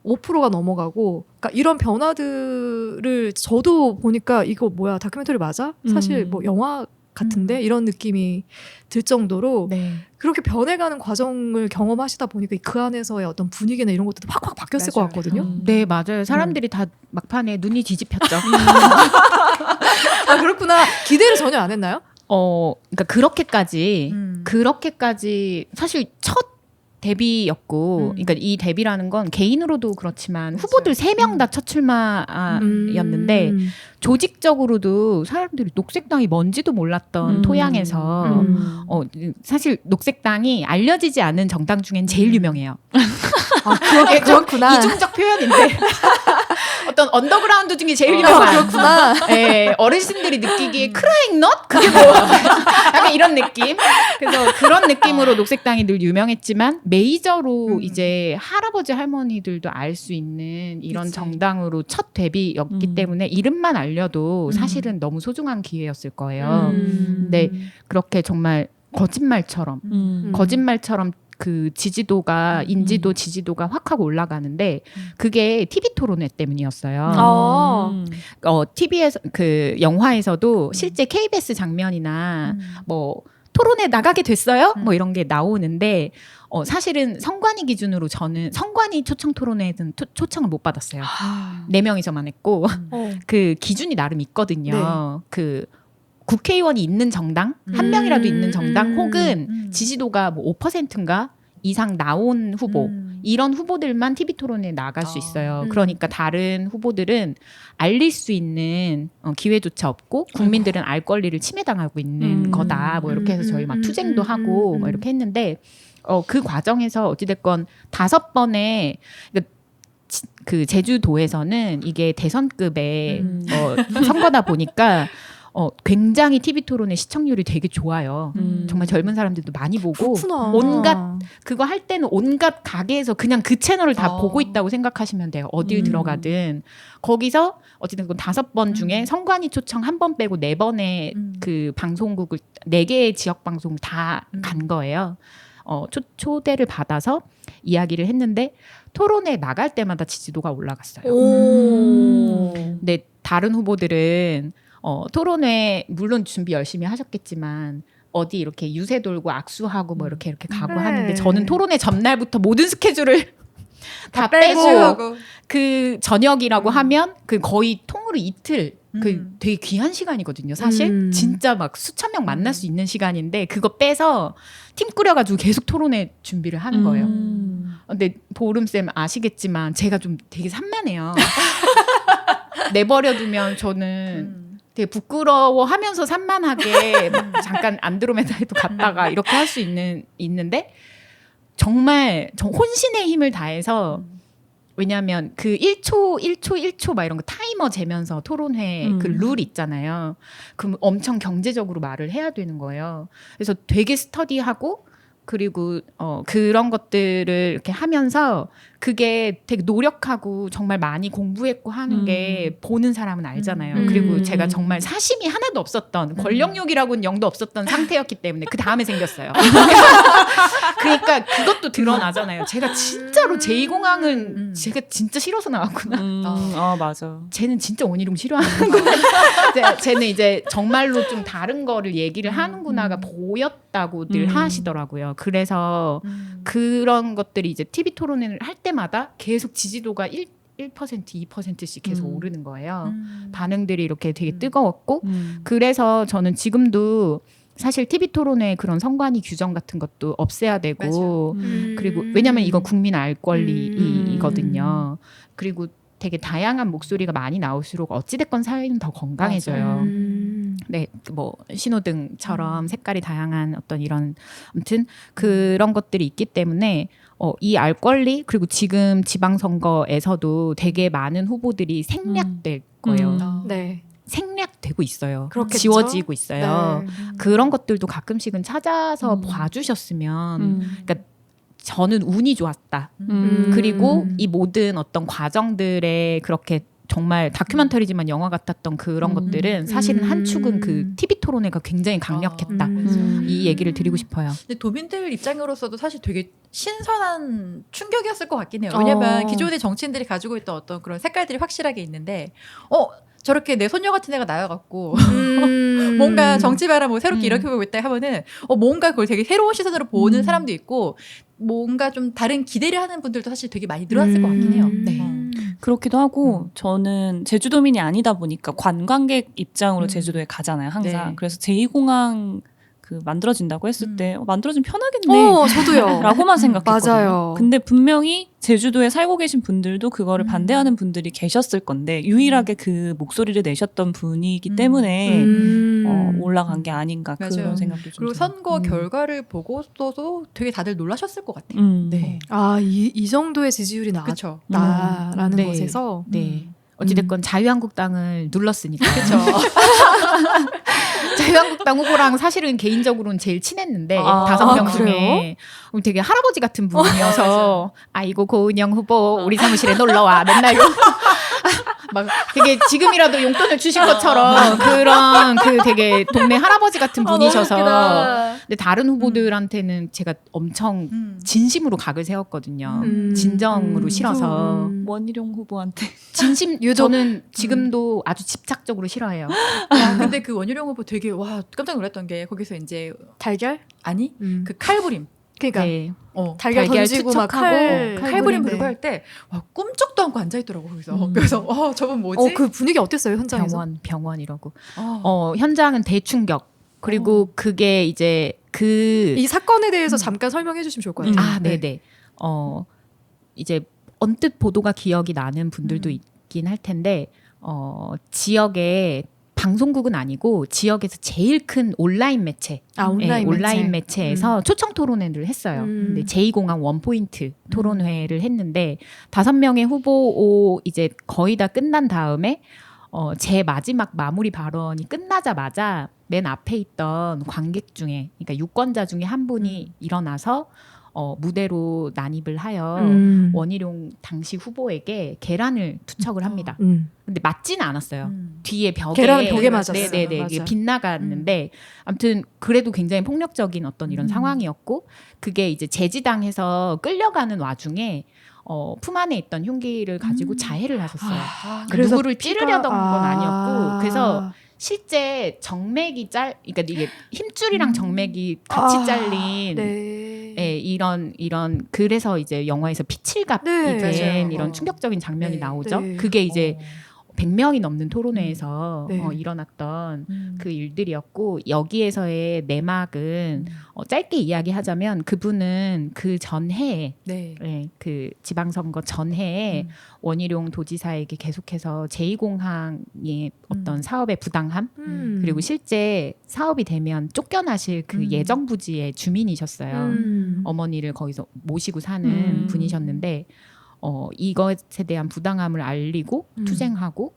5%가 넘어가고 그러니까 이런 변화들을 저도 보니까 이거 뭐야 다큐멘터리 맞아? 사실 뭐 영화 같은데 이런 느낌이 들 정도로 그렇게 변해가는 과정을 경험하시다 보니까 그 안에서의 어떤 분위기나 이런 것들도 확확 바뀌었을 것 같거든요. 네 맞아요. 사람들이 다 막판에 눈이 뒤집혔죠. 그렇구나. 기대를 전혀 안 했나요? 그러니까 그렇게까지 사실 첫 데뷔였고, 그러니까 이 데뷔라는 건 개인으로도 그렇지만 후보들 3명 다 첫 출마였는데 조직적으로도 사람들이 녹색당이 뭔지도 몰랐던 토양에서 사실 녹색당이 알려지지 않은 정당 중엔 제일 유명해요. 그렇구나. 이중적 표현인데 어떤 언더그라운드 중에 제일 유명한. 그렇구나. 네, 어르신들이 느끼기에 크라잉 넛? 그게 뭐 약간 이런 느낌. 그래서 그런 느낌으로 녹색당이 늘 유명했지만 메이저로 이제 할아버지 할머니들도 알 수 있는 이런 그치. 정당으로 첫 데뷔였기 때문에 이름만 알려도 사실은 너무 소중한 기회였을 거예요. 근데 그렇게 정말 거짓말처럼 그 지지도가 인지도 지지도가 확 하고 올라가는데 그게 TV 토론회 때문이었어요. TV에서 그 영화에서도 실제 KBS 장면이나 뭐 토론회 나가게 됐어요? 뭐 이런 게 나오는데 사실은 선관위 기준으로 저는 선관위 초청 토론회는 초청을 못 받았어요. 4명이서만 했고 그 기준이 나름 있거든요. 그 국회의원이 있는 정당, 한 명이라도 있는 정당 혹은 지지도가 뭐 5%인가 이상 나온 후보 이런 후보들만 TV 토론에 나갈 수 있어요. 그러니까 다른 후보들은 알릴 수 있는 기회조차 없고 국민들은 알 권리를 침해당하고 있는 거다. 뭐 이렇게 해서 저희 막 투쟁도 하고 뭐 이렇게 했는데 그 과정에서 어찌됐건 5번의 그 제주도에서는 이게 대선급의 선거다 보니까 굉장히 TV 토론의 시청률이 되게 좋아요. 정말 젊은 사람들도 많이 보고 그렇구나. 그거 할 때는 온갖 가게에서 그냥 그 채널을 다 보고 있다고 생각하시면 돼요. 어딜 들어가든 거기서 어쨌든 5번 중에 선관위 초청 1번 빼고 4번의 그 방송국을 4개의 지역 방송 다 간 거예요. 초대를 받아서 이야기를 했는데 토론에 나갈 때마다 지지도가 올라갔어요. 근데 다른 후보들은 토론회 물론 준비 열심히 하셨겠지만 어디 이렇게 유세 돌고 악수하고 뭐 이렇게 가고 하는데 저는 토론회 전날부터 모든 스케줄을 다 빼고 그 저녁이라고 하면 그 거의 통으로 이틀 그 되게 귀한 시간이거든요. 사실 진짜 막 수천 명 만날 수 있는 시간인데 그거 빼서 팀 꾸려가지고 계속 토론회 준비를 하는 거예요. 근데 보름쌤 아시겠지만 제가 좀 되게 산만해요. 내버려두면 저는 되게 부끄러워하면서 산만하게 잠깐 안드로메다에도 갔다가 이렇게 할 수 있는데 정말 혼신의 힘을 다해서 왜냐하면 그 1초 막 이런 거 타이머 재면서 토론회 그 룰 있잖아요. 그럼 엄청 경제적으로 말을 해야 되는 거예요. 그래서 되게 스터디하고 그리고 그런 것들을 이렇게 하면서 그게 되게 노력하고 정말 많이 공부했고 하는 게 보는 사람은 알잖아요. 그리고 제가 정말 사심이 하나도 없었던 권력욕이라고는 영도 없었던 상태였기 때문에 그 다음에 생겼어요. 그러니까 그것도 드러나잖아요. 제가 진짜로 제2공항은 제가 진짜 싫어서 나왔구나. 맞아. 쟤는 진짜 원희룡 싫어하는구나. 쟤는 이제 정말로 좀 다른 거를 얘기를 하는구나가 보였다고 늘 하시더라고요. 그래서 그런 것들이 이제 TV 토론회를 할 때마다 계속 지지도가 1%, 2%씩 계속 오르는 거예요. 반응들이 이렇게 되게 뜨거웠고 그래서 저는 지금도 사실 TV 토론회 그런 선관위 규정 같은 것도 없애야 되고 그리고 왜냐면 이거 국민 알 권리이거든요. 그리고 되게 다양한 목소리가 많이 나올수록 어찌됐건 사회는 더 건강해져요. 네, 뭐 신호등처럼 색깔이 다양한 어떤 이런 아무튼 그런 것들이 있기 때문에 이 알 권리 그리고 지금 지방선거에서도 되게 많은 후보들이 생략될 거예요. 네. 생략되고 있어요. 그렇겠죠? 지워지고 있어요. 네. 그런 것들도 가끔씩은 찾아서 봐주셨으면 그러니까 저는 운이 좋았다. 그리고 이 모든 어떤 과정들에 그렇게 정말 다큐멘터리지만 영화 같았던 그런 것들은 사실은 한 축은 그 TV 토론회가 굉장히 강력했다. 이 얘기를 드리고 싶어요. 근데 도민들 입장으로서도 사실 되게 신선한 충격이었을 것 같긴 해요. 왜냐면 기존의 정치인들이 가지고 있던 어떤 그런 색깔들이 확실하게 있는데 저렇게 내 손녀 같은 애가 나와갖고 뭔가 정치 바람 뭐 새롭게 이렇게 보고 있다 하면은 뭔가 그걸 되게 새로운 시선으로 보는 사람도 있고 뭔가 좀 다른 기대를 하는 분들도 사실 되게 많이 늘어났을 것 같긴 해요. 네. 그렇기도 하고 저는 제주도민이 아니다 보니까 관광객 입장으로 제주도에 가잖아요. 항상. 네. 그래서 제2공항 그 만들어진다고 했을 때 만들어지면 편하겠네. 저도요. 라고만 생각했거든요. 맞아요. 근데 분명히 제주도에 살고 계신 분들도 그거를 반대하는 분들이 계셨을 건데 유일하게 그 목소리를 내셨던 분이기 때문에 올라간 게 아닌가 맞아요. 그런 생각도 좀 그리고 들어요. 선거 결과를 보고서도 되게 다들 놀라셨을 것 같아요. 네. 이 정도의 지지율이 그렇죠. 나왔다라는 네. 것에서 네. 어찌됐건 자유한국당을 눌렀으니까. 그렇죠. 자유한국당 후보랑 사실은 개인적으로는 제일 친했는데 아, 5명 그래요? 중에 되게 할아버지 같은 분이어서 아이고 고은영 후보 우리 사무실에 놀러와 맨날 막 되게 지금이라도 용돈을 주신 것처럼 그런 그 되게 동네 할아버지 같은 분이셔서 근데 다른 후보들한테는 제가 엄청 진심으로 각을 세웠거든요. 진정으로 싫어서 원희룡 후보한테 진심 저는 지금도 아주 집착적으로 싫어해요. 야, 근데 그 원희룡 후보 되게 깜짝 놀랐던 게 거기서 이제 달걀? 아니 그 칼부림. 그러니까 네. 달걀 던지고 막 칼부림 불고 할 때 꿈쩍도 않고 앉아 있더라고 거기서. 그래서 저분 뭐지? 그 분위기 어땠어요 현장에서? 병원 이러고 현장은 대충격 그리고 그게 이제 이 사건에 대해서 잠깐 설명해 주시면 좋을 것 같아요. 네네 이제 언뜻 보도가 기억이 나는 분들도 있긴 할 텐데 지역에 방송국은 아니고 지역에서 제일 큰 온라인 매체, 온라인 매체에서 초청 토론회를 했어요. 근데 제2공항 원포인트 토론회를 했는데 5명의 후보 이제 거의 다 끝난 다음에 제 마지막 마무리 발언이 끝나자마자 맨 앞에 있던 관객 중에, 그러니까 유권자 중에 한 분이 일어나서 무대로 난입을 하여 원희룡 당시 후보에게 계란을 투척을 합니다. 근데 맞지는 않았어요. 뒤에 계란 벽에 맞았어요. 네네네. 이게 빗나갔는데 아무튼 그래도 굉장히 폭력적인 어떤 이런 상황이었고 그게 이제 제지당해서 끌려가는 와중에 품 안에 있던 흉기를 가지고 자해를 하셨어요. 그래서 누구를 찌르려던 건 아니었고 그래서 실제 정맥이 그러니까 이게 힘줄이랑 정맥이 같이 잘린 이런 그래서 이제 영화에서 피칠갑이 된 이런 충격적인 장면이 나오죠. 그게 이제 100명이 넘는 토론회에서 네. 일어났던 그 일들이었고 여기에서의 내막은 짧게 이야기하자면 그분은 그 전해에 네. 네, 그 지방선거 전해에 원희룡 도지사에게 계속해서 제2공항의 어떤 사업의 부당함 그리고 실제 사업이 되면 쫓겨나실 그 예정 부지의 주민이셨어요. 어머니를 거기서 모시고 사는 분이셨는데 이것에 대한 부당함을 알리고 투쟁하고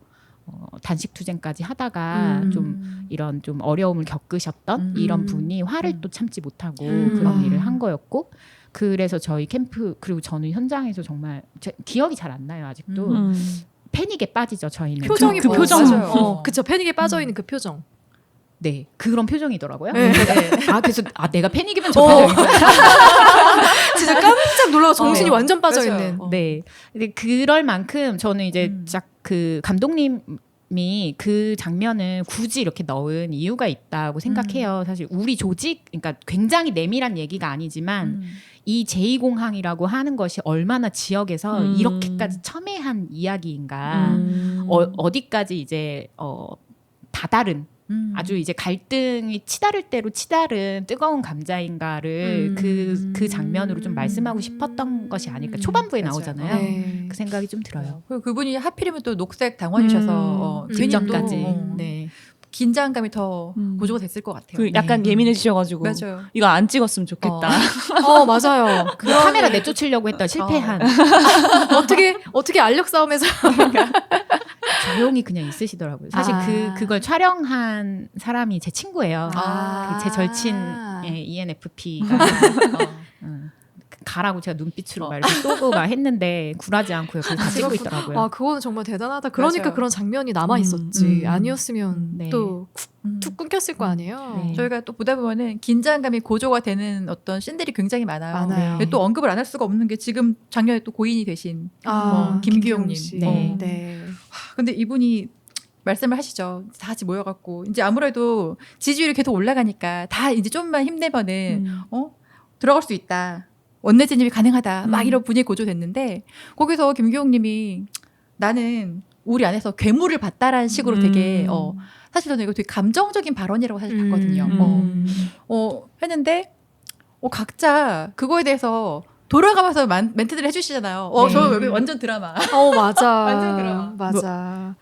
단식 투쟁까지 하다가 좀 이런 좀 어려움을 겪으셨던 이런 분이 화를 또 참지 못하고 그런 일을 한 거였고 그래서 저희 캠프 그리고 저는 현장에서 정말 기억이 잘 안 나요 아직도 패닉에 빠지죠 저희는 표정이 그 보여요. 표정. 맞아요. 그쵸. 패닉에 빠져 있는 그 표정. 네 그런 표정이더라고요. 네. 그래서 내가 패닉이면 저 표정이구나. 진짜 깜짝 놀라서 정신이 네. 완전 빠져 맞아요. 있는. 네. 근데 그럴 만큼 저는 이제 그 감독님이 그 장면을 굳이 이렇게 넣은 이유가 있다고 생각해요. 사실 우리 조직, 그러니까 굉장히 내밀한 얘기가 아니지만 이 제2공항이라고 하는 것이 얼마나 지역에서 이렇게까지 첨예한 이야기인가, 어디까지 이제 다다른 아주 이제 갈등이 치다를 대로 치다른 뜨거운 감자인가를 그 장면으로 좀 말씀하고 싶었던 것이 아닐까. 초반부에 맞아요. 나오잖아요. 네. 그 생각이 좀 들어요. 그리고 그분이 하필이면 또 녹색 당원이셔서 괜히 또 직전까지. 음. 네. 긴장감이 더 고조가 됐을 것 같아요. 그 약간 예민해지셔가지고 맞아요. 이거 안 찍었으면 좋겠다. 맞아요. 그 카메라 내쫓으려고 했다 실패한. 어떻게 알력 싸움에서 조용히 그냥 있으시더라고요. 사실 그걸 촬영한 사람이 제 친구예요. 제 절친 ENFP가 가라고 제가 눈빛으로 막 이렇게 쏘고 막 했는데 굴하지 않고 옆에서 다 찍고 있더라고요. 그거는 정말 대단하다. 그러니까 맞아요. 그런 장면이 남아 있었지. 아니었으면 네. 또 툭 끊겼을 거 아니에요. 네. 저희가 또 보다 보면은 긴장감이 고조가 되는 어떤 씬들이 굉장히 많아요. 많아요. 근데 또 언급을 안 할 수가 없는 게 지금 작년에 또 고인이 되신 김규용님. 씨. 네. 네. 근데 이분이 말씀을 하시죠. 다 같이 모여갖고 이제 아무래도 지지율이 계속 올라가니까 다 이제 좀만 힘내면은 들어갈 수 있다. 원내 진입이 가능하다. 막 이런 분위기 고조됐는데 거기서 김규용님이 나는 우리 안에서 괴물을 봤다라는 식으로 되게 사실 저는 이거 되게 감정적인 발언이라고 사실 봤거든요. 했는데 각자 그거에 대해서 돌아가면서 멘트들을 해주시잖아요. 저 여기 완전 드라마. 맞아. 완전 드라마. 맞아.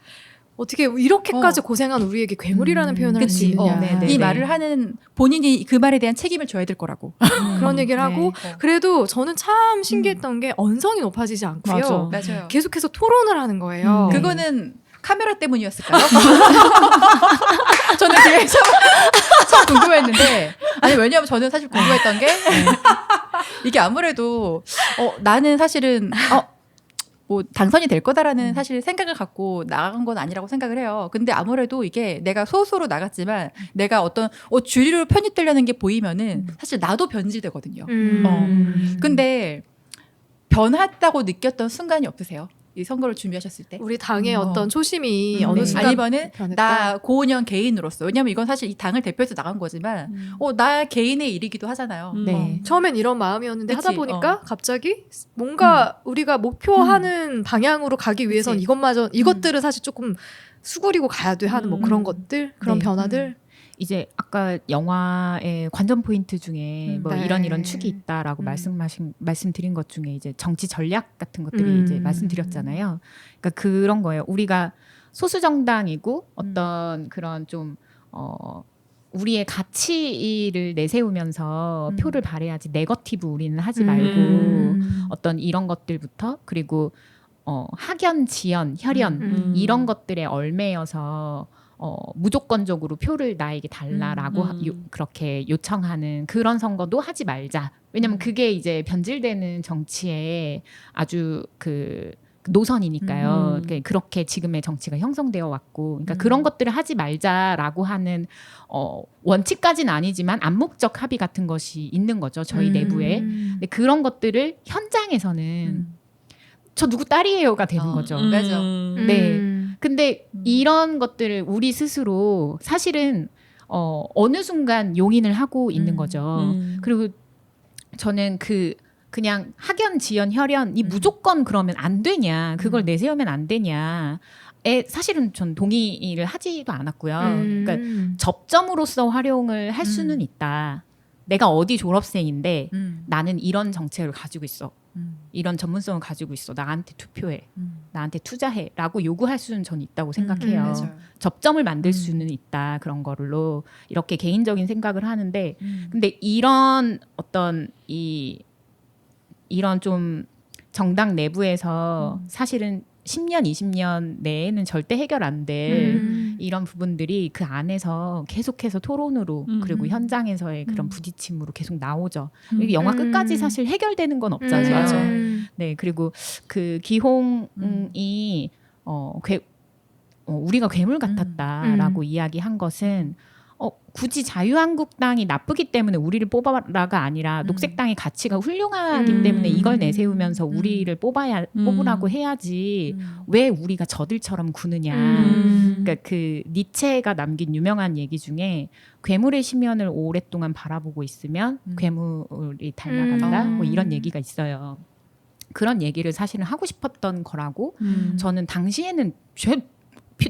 어떻게 이렇게까지 고생한 우리에게 괴물이라는 표현을 할 수 그치. 있느냐. 네, 네, 이 네. 말을 하는 본인이 그 말에 대한 책임을 져야 될 거라고. 그런 얘기를 하고 네. 그래도 저는 참 신기했던 게 언성이 높아지지 않고요. 맞아요. 계속해서 토론을 하는 거예요. 그거는 카메라 때문이었을까요? 저는 되게 처음 궁금했는데 아니 왜냐하면 저는 사실 궁금했던 게 이게 아무래도 나는 사실은 뭐 당선이 될 거다라는 사실 생각을 갖고 나간 건 아니라고 생각을 해요. 근데 아무래도 이게 내가 소수로 나갔지만 내가 어떤 주류로 편입되려는 게 보이면은 사실 나도 변질되거든요. 근데 변했다고 느꼈던 순간이 없으세요? 이 선거를 준비하셨을 때? 우리 당의 어떤 초심이 어느 네. 순간 아니면은 변했다. 나 고은영 개인으로서 왜냐면 이건 사실 이 당을 대표해서 나간 거지만 나 개인의 일이기도 하잖아요. 네. 처음엔 이런 마음이었는데 그치? 하다 보니까 갑자기 뭔가 우리가 목표하는 방향으로 가기 위해선 그치? 이것들은 사실 조금 수그리고 가야 돼 하는 뭐 그런 것들 그런 네. 변화들 이제 아까 영화의 관전 포인트 중에 뭐 네. 이런 축이 있다라고 말씀드린 것 중에 이제 정치 전략 같은 것들이 이제 말씀드렸잖아요. 그러니까 그런 거예요. 우리가 소수 정당이고 어떤 그런 좀 우리의 가치를 내세우면서 표를 발휘하지 네거티브 우리는 하지 말고 어떤 이런 것들부터 그리고 학연, 지연, 혈연 이런 것들의 얼매여서 무조건적으로 표를 나에게 달라라고 그렇게 요청하는 그런 선거도 하지 말자. 왜냐면 그게 이제 변질되는 정치의 아주 그 노선이니까요. 그러니까 그렇게 지금의 정치가 형성되어 왔고, 그러니까 그런 것들을 하지 말자라고 하는 원칙까지는 아니지만 암묵적 합의 같은 것이 있는 거죠. 저희 내부에. 근데 그런 것들을 현장에서는 저 누구 딸이에요가 되는 거죠. 맞아. 네. 근데 이런 것들을 우리 스스로 사실은 어느 순간 용인을 하고 있는 거죠. 그리고 저는 그 그냥 학연, 지연, 혈연이 무조건 그러면 안 되냐, 그걸 내세우면 안 되냐. 에 사실은 전 동의를 하지도 않았고요. 그러니까 접점으로서 활용을 할 수는 있다. 내가 어디 졸업생인데 나는 이런 정책을 가지고 있어. 이런 전문성을 가지고 있어. 나한테 투표해. 나한테 투자해라고 요구할 수는 전 있다고 생각해요. 맞아요. 접점을 만들 수는 있다. 그런 걸로 이렇게 개인적인 생각을 하는데 근데 이런 어떤 이런 좀 정당 내부에서 사실은 10년, 20년 내에는 절대 해결 안 될 이런 부분들이 그 안에서 계속해서 토론으로 그리고 현장에서의 그런 부딪힘으로 계속 나오죠. 이게 영화 끝까지 사실 해결되는 건 없잖아요. 맞아. 네, 그리고 그 기홍이 우리가 괴물 같았다라고 이야기한 것은 굳이 자유한국당이 나쁘기 때문에 우리를 뽑아라가 아니라 녹색당의 가치가 훌륭하기 때문에 이걸 내세우면서 우리를 뽑으라고 해야지 왜 우리가 저들처럼 구느냐. 그러니까 그 니체가 남긴 유명한 얘기 중에 괴물의 심연을 오랫동안 바라보고 있으면 괴물이 닮아간다. 뭐 이런 얘기가 있어요. 그런 얘기를 사실은 하고 싶었던 거라고 저는 당시에는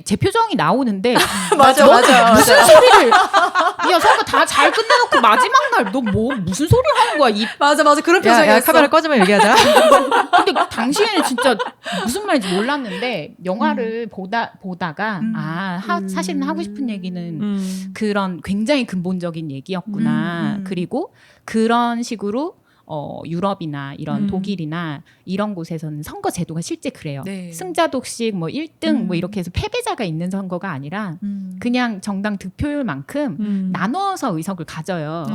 제 표정이 나오는데 맞아. 무슨 소리를 야 성가 다 잘 끝내놓고 마지막 날 너 뭐 무슨 소리 하는 거야 이 맞아 그런 야, 표정이었어. 카메라 꺼지면 얘기하자. 근데 당시에는 진짜 무슨 말인지 몰랐는데 영화를 보다가 사실은 하고 싶은 얘기는 그런 굉장히 근본적인 얘기였구나. 그리고 그런 식으로 유럽이나 이런 독일이나 이런 곳에서는 선거 제도가 실제 그래요. 네. 승자 독식 뭐 1등 뭐 이렇게 해서 패배자가 있는 선거가 아니라 그냥 정당 득표율만큼 나눠서 의석을 가져요.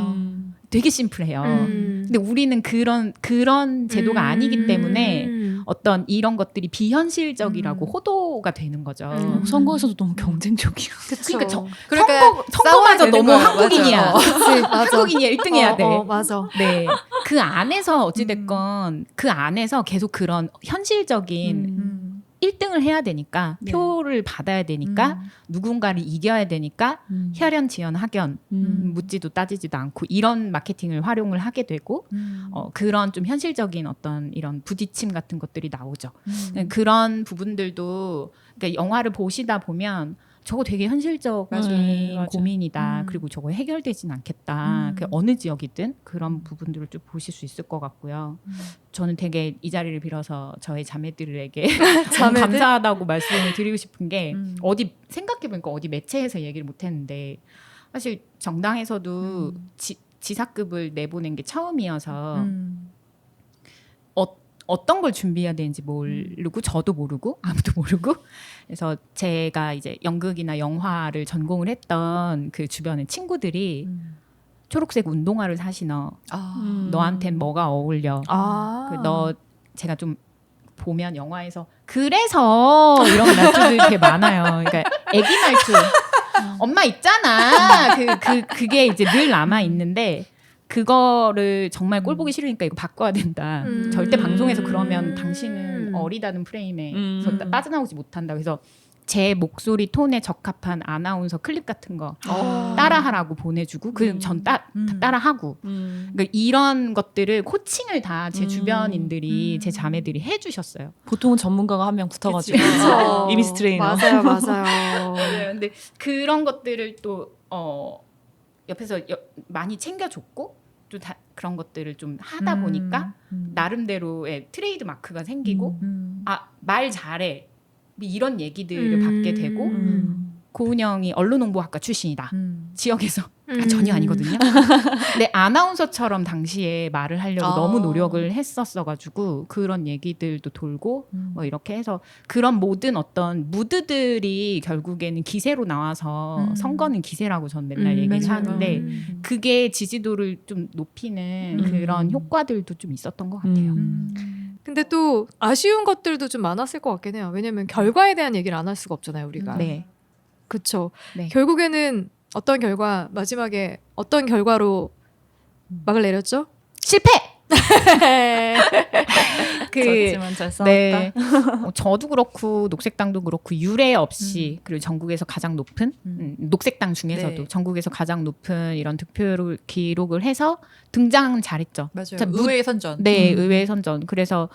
되게 심플해요. 근데 우리는 그런 제도가 아니기 때문에 어떤 이런 것들이 비현실적이라고 호도가 되는 거죠. 선거에서도 너무 경쟁적이야. 그쵸. 그러니까 선거마저 싸워야 너무 되는 거야. 한국인이야. 그치, 맞아. 한국인이야 1등 해야 돼. 맞아. 네. 그 안에서 어찌됐건 그 안에서 계속 그런 현실적인 1등을 해야 되니까 네. 표를 받아야 되니까 누군가를 이겨야 되니까 혈연, 지연, 학연 묻지도 따지지도 않고 이런 마케팅을 활용을 하게 되고 그런 좀 현실적인 어떤 이런 부딪힘 같은 것들이 나오죠. 그런 부분들도 그러니까 영화를 보시다 보면 저거 되게 현실적인 맞아요. 고민이다. 그리고 저거 해결되진 않겠다. 그 어느 지역이든 그런 부분들을 좀 보실 수 있을 것 같고요. 저는 되게 이 자리를 빌어서 저의 자매들에게 자매들? 감사하다고 말씀을 드리고 싶은 게 어디 생각해보니까 어디 매체에서 얘기를 못했는데 사실 정당에서도 지사급을 내보낸 게 처음이어서 어떤 걸 준비해야 되는지 모르고 저도 모르고 아무도 모르고 그래서 제가 이제 연극이나 영화를 전공을 했던 그 주변의 친구들이 초록색 운동화를 사시너 너한텐 뭐가 어울려 너 제가 좀 보면 영화에서 그래서 이런 말투들이 되게 많아요. 그러니까 애기 말투 엄마 있잖아 그게 이제 늘 남아 있는데 그거를 정말 꼴 보기 싫으니까 이거 바꿔야 된다. 절대 방송에서 그러면 당신은 어리다는 프레임에서 빠져나오지 못한다. 그래서 제 목소리 톤에 적합한 아나운서 클립 같은 거 따라하라고 보내주고 전 따라하고 그러니까 이런 것들을 코칭을 다 제 주변인들이 제 자매들이 해주셨어요. 보통은 전문가가 한 명 붙어가지고 그쵸. 이미지 트레이너. 맞아요. 네, 근데 그런 것들을 또 옆에서 많이 챙겨줬고 또 그런 것들을 좀 하다 보니까 나름대로의 트레이드 마크가 생기고 말 잘해 뭐 이런 얘기들을 받게 되고 고은영이 언론홍보학과 출신이다. 지역에서 전혀 아니거든요. 근데 아나운서처럼 당시에 말을 하려고 너무 노력을 했었어가지고 그런 얘기들도 돌고 뭐 이렇게 해서 그런 모든 어떤 무드들이 결국에는 기세로 나와서 선거는 기세라고 전 맨날 얘기를 하는데 그게 지지도를 좀 높이는 그런 효과들도 좀 있었던 것 같아요. 근데 또 아쉬운 것들도 좀 많았을 것 같긴 해요. 왜냐면 결과에 대한 얘기를 안 할 수가 없잖아요, 우리가. 네. 그쵸. 네. 결국에는 어떤 결과, 마지막에 어떤 결과로 막을 내렸죠? 실패! 그 그렇지만 잘 싸웠다. 네. 저도 그렇고 녹색당도 그렇고 유례 없이 그리고 전국에서 가장 높은 녹색당 중에서도 네. 전국에서 가장 높은 이런 득표를 기록을 해서 등장은 잘했죠. 맞아요. 자, 의회의 선전. 네, 의회 선전. 그래서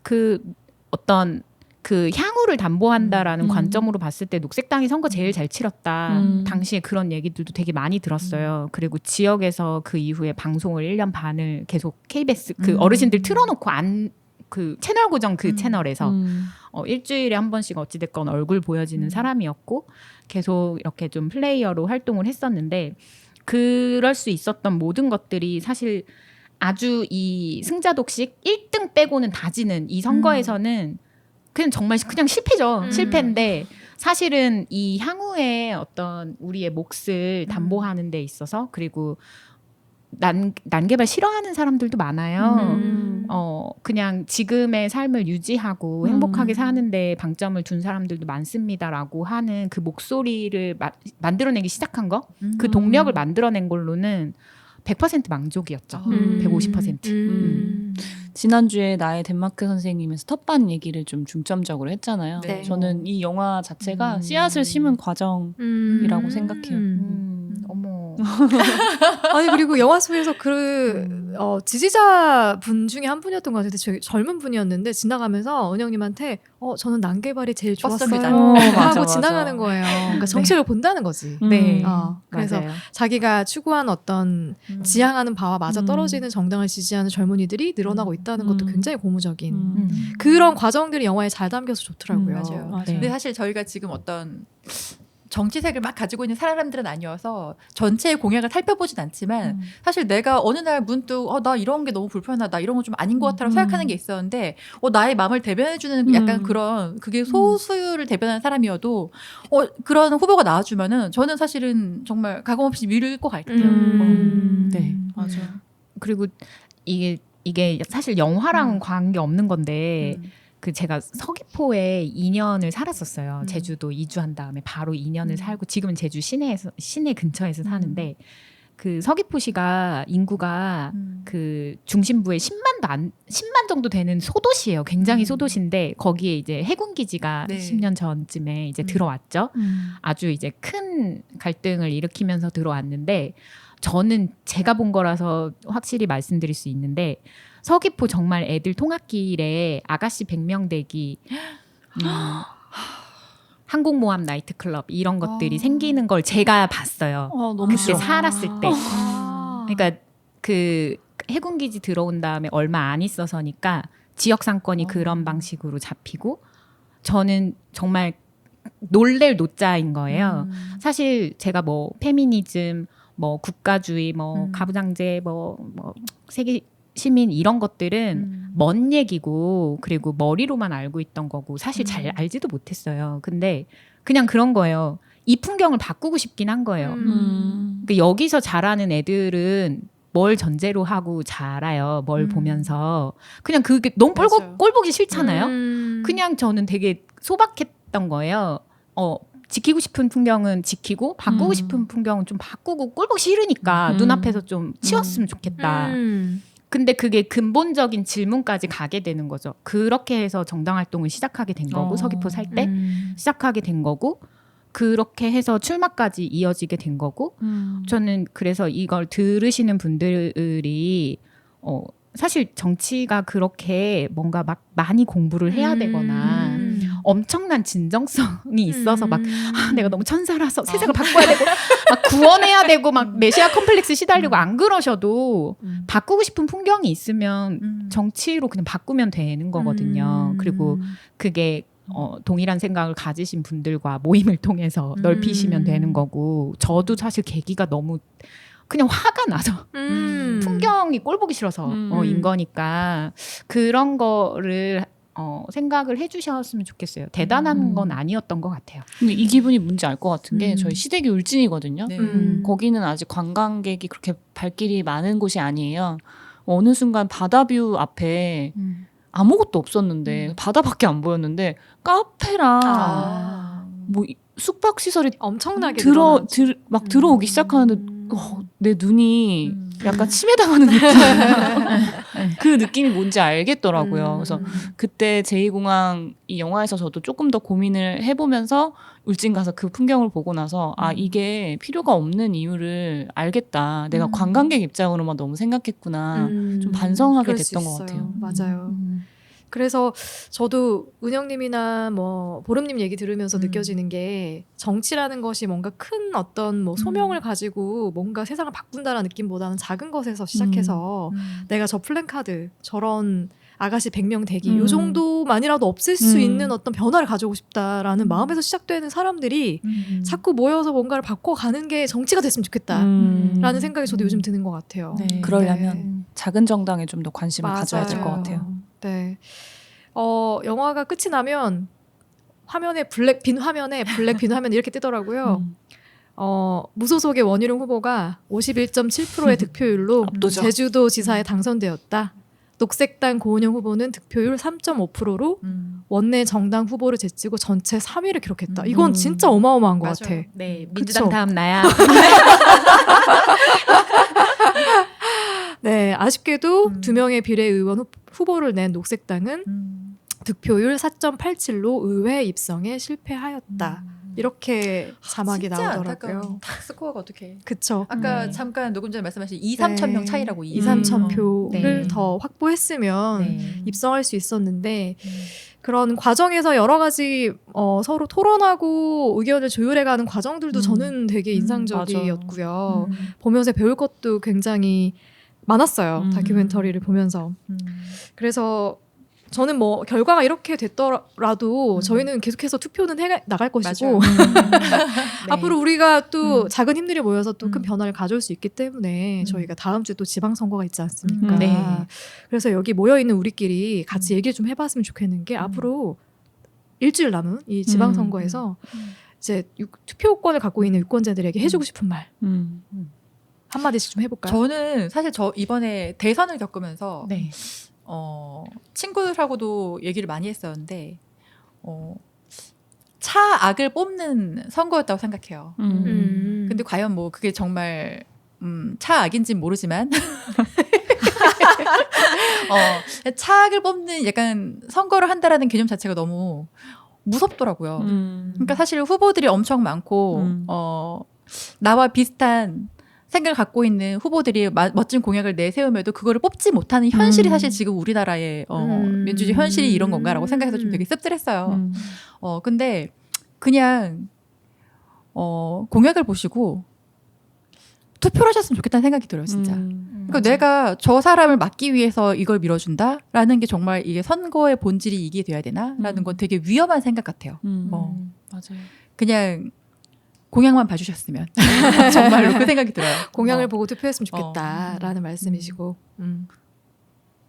그 어떤 그 향후를 담보한다라는 관점으로 봤을 때 녹색당이 선거 제일 잘 치렀다. 당시에 그런 얘기들도 되게 많이 들었어요. 그리고 지역에서 그 이후에 방송을 1년 반을 계속 KBS 그 어르신들 틀어놓고 그 채널 고정 그 채널에서 일주일에 한 번씩 어찌됐건 얼굴 보여지는 사람이었고 계속 이렇게 좀 플레이어로 활동을 했었는데 그럴 수 있었던 모든 것들이 사실 아주 이 승자독식 1등 빼고는 다지는 이 선거에서는 그냥 정말 그냥 실패죠. 실패인데 사실은 이 향후에 어떤 우리의 몫을 담보하는 데 있어서 그리고 난개발 싫어하는 사람들도 많아요. 그냥 지금의 삶을 유지하고 행복하게 사는데 방점을 둔 사람들도 많습니다라고 하는 그 목소리를 만들어내기 시작한 거, 그 동력을 만들어낸 걸로는 100% 만족이었죠. 150%. 지난주에 나의 덴마크 선생님에서 텃밭 얘기를 좀 중점적으로 했잖아요. 네. 저는 이 영화 자체가 씨앗을 심은 과정이라고 생각해요. 어머. 아니 그리고 영화 속에서 지지자 분 중에 한 분이었던 것 같은데 되게 젊은 분이었는데 지나가면서 은영님한테 저는 난개발이 제일 좋았어요 뻗습니다. 하고 맞아. 지나가는 거예요. 그러니까 정책을 본다는 거지. 네. 그래서 맞아요. 자기가 추구한 어떤 지향하는 바와 맞아 떨어지는 정당을 지지하는 젊은이들이 늘어나고 있다는 것도 굉장히 고무적인 그런 과정들이 영화에 잘 담겨서 좋더라고요. 맞아요. 네. 근데 사실 저희가 지금 어떤 정치색을 막 가지고 있는 사람들은 아니어서 전체의 공약을 살펴보진 않지만 사실 내가 어느 날 문득 나 이런 게 너무 불편하다, 나 이런 거 좀 아닌 것 같다라고 생각하는 게 있었는데 나의 마음을 대변해주는 약간 그런 그게 소수를 대변하는 사람이어도 그런 후보가 나와주면은 저는 사실은 정말 가감없이 밀을 것 같아요. 네. 맞아요. 그리고 이게 사실 영화랑 관계 없는 건데 그 제가 서귀포에 2년을 살았었어요. 제주도 이주한 다음에 바로 2년을 살고 지금은 제주 시내 근처에서 사는데 그 서귀포시가 인구가 그 중심부에 10만 정도 되는 소도시예요. 굉장히 소도시인데 거기에 이제 해군 기지가 네. 10년 전쯤에 이제 들어왔죠. 아주 이제 큰 갈등을 일으키면서 들어왔는데 저는 제가 본 거라서 확실히 말씀드릴 수 있는데 서귀포 정말 애들 통학길에 아가씨 100명 대기 항공모함 나이트클럽 이런 것들이 생기는 걸 제가 봤어요. 너무 그때 싫어. 살았을 때. 아. 그러니까 그 해군기지 들어온 다음에 얼마 안 있어서니까 지역 상권이 그런 방식으로 잡히고 저는 정말 놀랄 노자인 거예요. 사실 제가 뭐 페미니즘, 뭐 국가주의, 뭐 가부장제, 뭐 세계 시민 이런 것들은 먼 얘기고 그리고 머리로만 알고 있던 거고 사실 잘 알지도 못했어요. 근데 그냥 그런 거예요. 이 풍경을 바꾸고 싶긴 한 거예요. 그러니까 여기서 자라는 애들은 뭘 전제로 하고 자라요. 뭘 보면서 그냥 그게 너무 맞아요. 꼴 보기 싫잖아요. 그냥 저는 되게 소박했던 거예요. 지키고 싶은 풍경은 지키고 바꾸고 싶은 풍경은 좀 바꾸고 꼴 보기 싫으니까 눈앞에서 좀 치웠으면 좋겠다. 근데 그게 근본적인 질문까지 가게 되는 거죠. 그렇게 해서 정당 활동을 시작하게 된 거고 서귀포 살 때 시작하게 된 거고 그렇게 해서 출마까지 이어지게 된 거고 저는 그래서 이걸 들으시는 분들이 사실 정치가 그렇게 뭔가 막 많이 공부를 해야 되거나 엄청난 진정성이 있어서 막 내가 너무 천사라서 세상을 바꿔야 되고 막 구원해야 되고 막 메시아 컴플렉스 시달리고 안 그러셔도 바꾸고 싶은 풍경이 있으면 정치로 그냥 바꾸면 되는 거거든요. 그리고 그게 동일한 생각을 가지신 분들과 모임을 통해서 넓히시면 되는 거고 저도 사실 계기가 너무 그냥 화가 나서 풍경이 꼴 보기 싫어서 인 거니까 그런 거를 생각을 해주셨으면 좋겠어요. 대단한 건 아니었던 것 같아요. 근데 이 기분이 뭔지 알 것 같은 게 저희 시댁이 울진이거든요. 네. 거기는 아직 관광객이 그렇게 발길이 많은 곳이 아니에요. 어느 순간 바다뷰 앞에 아무것도 없었는데 바다밖에 안 보였는데 카페랑 뭐 숙박 시설이 엄청나게 막 들어오기 시작하는데 내 눈이 약간 침해당하는 느낌. 그 느낌이 뭔지 알겠더라고요. 그래서 그때 제2공항 이 영화에서 저도 조금 더 고민을 해보면서 울진 가서 그 풍경을 보고 나서 아 이게 필요가 없는 이유를 알겠다. 내가 관광객 입장으로만 너무 생각했구나. 좀 반성하게 그럴 수 됐던 것 있어요. 같아요. 맞아요. 그래서 저도 은영님이나 뭐 보름님 얘기 들으면서 느껴지는 게 정치라는 것이 뭔가 큰 어떤 뭐 소명을 가지고 뭔가 세상을 바꾼다라는 느낌보다는 작은 것에서 시작해서 내가 저 플랜카드 저런 아가씨 100명 대기 요 정도만이라도 없앨 수 있는 어떤 변화를 가져오고 싶다라는 마음에서 시작되는 사람들이 자꾸 모여서 뭔가를 바꿔가는 게 정치가 됐으면 좋겠다라는 생각이 저도 요즘 드는 것 같아요. 네. 그러려면 작은 정당에 좀 더 관심을 가져야 될 것 맞아요. 같아요. 네. 영화가 끝이 나면 빈 화면에 이렇게 뜨더라고요. 무소속의 원희룡 후보가 51.7%의 득표율로 압도적. 제주도 지사에 당선되었다. 녹색당 고은영 후보는 득표율 3.5%로 원내 정당 후보를 제치고 전체 3위를 기록했다. 이건 진짜 어마어마한 것 맞아요. 같아. 네, 그쵸? 민주당 다음 나야. 네, 아쉽게도 2명의 비례의원 후보를 낸 녹색당은 득표율 4.87로 의회 입성에 실패하였다. 이렇게 자막이 진짜 나오더라고요. 안타까운 스코어가 어떻게? 그쵸. 아까 네. 잠깐 녹음 전에 말씀하신 2, 3천 명 차이라고 2, 3천 표를 네. 더 확보했으면 네. 입성할 수 있었는데 그런 과정에서 여러 가지 서로 토론하고 의견을 조율해가는 과정들도 저는 되게 인상적이었고요. 보면서 배울 것도 굉장히 많았어요. 다큐멘터리를 보면서. 그래서 저는 뭐 결과가 이렇게 됐더라도 저희는 계속해서 투표는 해 나갈 것이고 앞으로 우리가 또 작은 힘들이 모여서 또 큰 변화를 가져올 수 있기 때문에 저희가 다음 주에 또 지방선거가 있지 않습니까? 네. 그래서 여기 모여있는 우리끼리 같이 얘기 좀 해봤으면 좋겠는 게 앞으로 일주일 남은 이 지방선거에서 이제 투표권을 갖고 있는 유권자들에게 해주고 싶은 말 한마디씩 좀 해볼까요? 저는 사실 저 이번에 대선을 겪으면서 네. 친구들하고도 얘기를 많이 했었는데 차악을 뽑는 선거였다고 생각해요. 근데 과연 뭐 그게 정말 차악인지는 모르지만 차악을 뽑는 약간 선거를 한다라는 개념 자체가 너무 무섭더라고요. 그러니까 사실 후보들이 엄청 많고 나와 비슷한 생각을 갖고 있는 후보들이 멋진 공약을 내세우면도 그거를 뽑지 못하는 현실이 사실 지금 우리나라의 민주주의 현실이 이런 건가라고 생각해서 좀 되게 씁쓸했어요. 근데 그냥 공약을 보시고 투표를 하셨으면 좋겠다는 생각이 들어요, 진짜. 그러니까 내가 저 사람을 막기 위해서 이걸 밀어준다라는 게 정말 이게 선거의 본질이 이게 돼야 되나라는 건 되게 위험한 생각 같아요. 맞아요. 그냥 공약만 봐주셨으면 정말로 그 생각이 들어요. 공약을 보고 투표했으면 좋겠다라는 말씀이시고.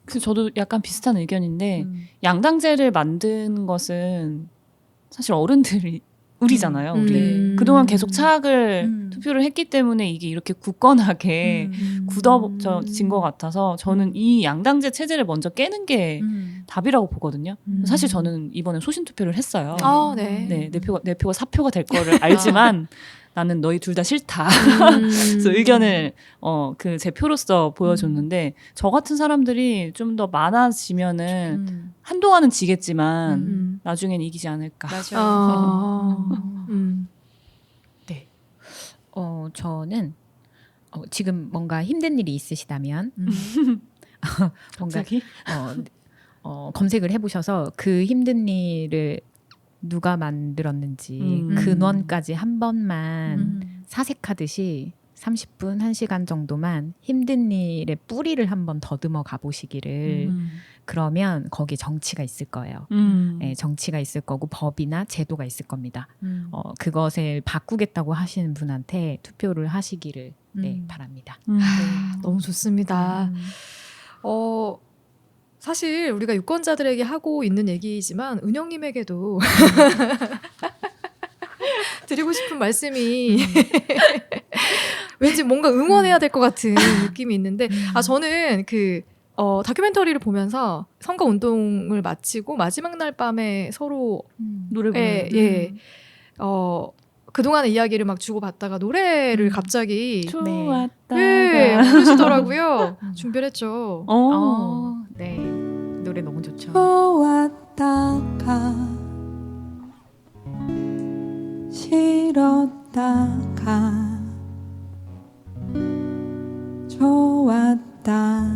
그래서 저도 약간 비슷한 의견인데 양당제를 만든 것은 사실 어른들이 우리잖아요. 우리 그동안 계속 차악을 투표를 했기 때문에 이게 이렇게 굳건하게 굳어진 것 같아서 저는 이 양당제 체제를 먼저 깨는 게 답이라고 보거든요. 사실 저는 이번에 소신 투표를 했어요. 네. 네, 내 표가 사표가 될 거를 알지만 나는 너희 둘 다 싫다. 그래서 의견을 그 제 표로서 보여줬는데 저 같은 사람들이 좀 더 많아지면은 한동안은 지겠지만 나중엔 이기지 않을까. 맞아요. 네. 저는 지금 뭔가 힘든 일이 있으시다면 뭔가 갑자기? 검색을 해보셔서 그 힘든 일을 누가 만들었는지 근원까지 한 번만 사색하듯이 30분, 1시간 정도만 힘든 일의 뿌리를 한번 더듬어 가보시기를 그러면 거기에 정치가 있을 거예요. 네, 정치가 있을 거고 법이나 제도가 있을 겁니다. 그것을 바꾸겠다고 하시는 분한테 투표를 하시기를 네, 바랍니다. 너무 좋습니다. 사실 우리가 유권자들에게 하고 있는 얘기이지만 은영님에게도 드리고 싶은 말씀이 왠지 뭔가 응원해야 될 것 같은 느낌이 있는데 저는 그 다큐멘터리를 보면서 선거 운동을 마치고 마지막 날 밤에 서로 노래 부르는. 그동안의 이야기를 막 주고받다가 노래를 갑자기 좋았다. 네, 부르시더라고요. 준비를 했죠. 네. 노래 너무 좋죠. 좋았다가 싫었다가 좋았다가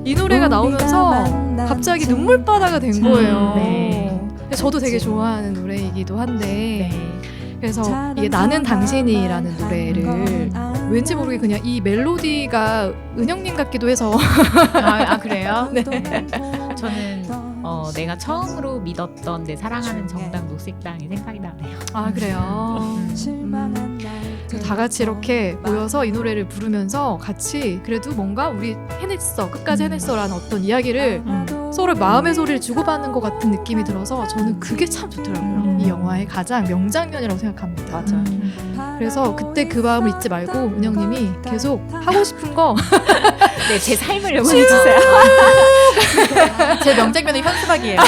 이 노래가 나오면서 갑자기 눈물바다가 된 거예요. 네. 저도 되게 좋아하는 노래이기도 한데 네. 그래서 이게 나는 당신이라는 노래를 왠지 모르게 그냥 이 멜로디가 은영님 같기도 해서 그래요? 네. 저는 내가 처음으로 믿었던 내 사랑하는 정당 녹색당이 생각이 나네요. 아 그래요. 다 같이 이렇게 모여서 이 노래를 부르면서 같이 그래도 뭔가 우리 해냈어 끝까지 해냈어라는 어떤 이야기를 서로 마음의 소리를 주고받는 것 같은 느낌이 들어서 저는 그게 참 좋더라고요. 이 영화의 가장 명장면이라고 생각합니다. 맞아. 그래서 그때 그 마음을 잊지 말고 은영님이 계속 하고 싶은 거 네, 제 삶을 응원해주세요. 제 명장면은 현수막이에요.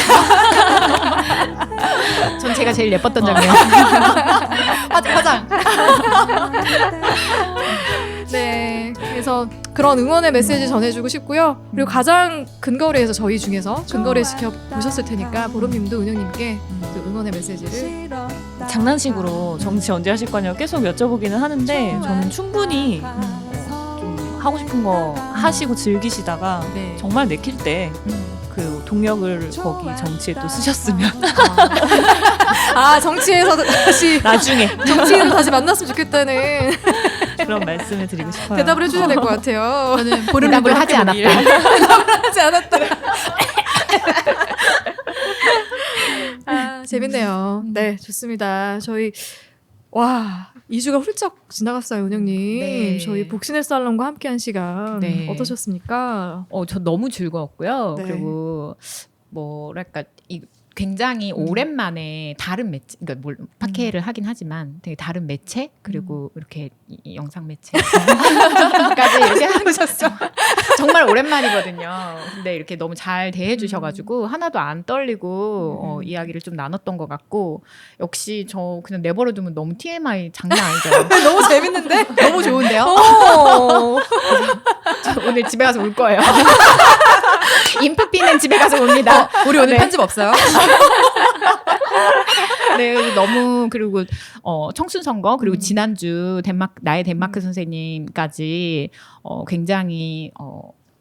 전 제가 제일 예뻤던 장면. 화장. 네, 그래서 그런 응원의 메시지 전해주고 싶고요. 그리고 가장 근거리에서 저희 중에서 근거리 지켜보셨을 테니까 보름님도 은영님께 그 응원의 메시지를 장난식으로 정치 언제 하실 거냐고 계속 여쭤보기는 하는데 저는 충분히 좀 하고 싶은 거 하시고 즐기시다가 네. 정말 내킬 때 그 동력을 거기 정치에 또 쓰셨으면 아 정치에서 다시 나중에 정치인을 다시 만났으면 좋겠다는 그런 말씀을 드리고 싶어요. 대답을 해주셔야 될 것 같아요. 저는 대답을 하지 않았다. 하지 않았다. 아, 재밌네요. 네, 좋습니다. 저희 와 2주가 훌쩍 지나갔어요, 은영님. 네. 저희 복신의 살롱과 함께한 시간 네. 어떠셨습니까? 저 너무 즐거웠고요. 네. 그리고 뭐랄까 굉장히 오랜만에 다른 매체, 그러니까 팟캐를 하긴 하지만 되게 다른 매체 그리고 이렇게 이 영상 매체까지 이렇게 하셨어. 정말 오랜만이거든요. 근데 이렇게 너무 잘 대해주셔가지고 하나도 안 떨리고 이야기를 좀 나눴던 것 같고 역시 저 그냥 내버려두면 너무 TMI 장난 아니죠. 너무 재밌는데? 너무 좋은데요? 저 오늘 집에 가서 울 거예요. 인프피는 집에 가서 웁니다. 우리 오늘 네. 편집 없어요? 네, 너무 그리고 청순 선거 그리고 지난주 나의 덴마크 선생님까지 굉장히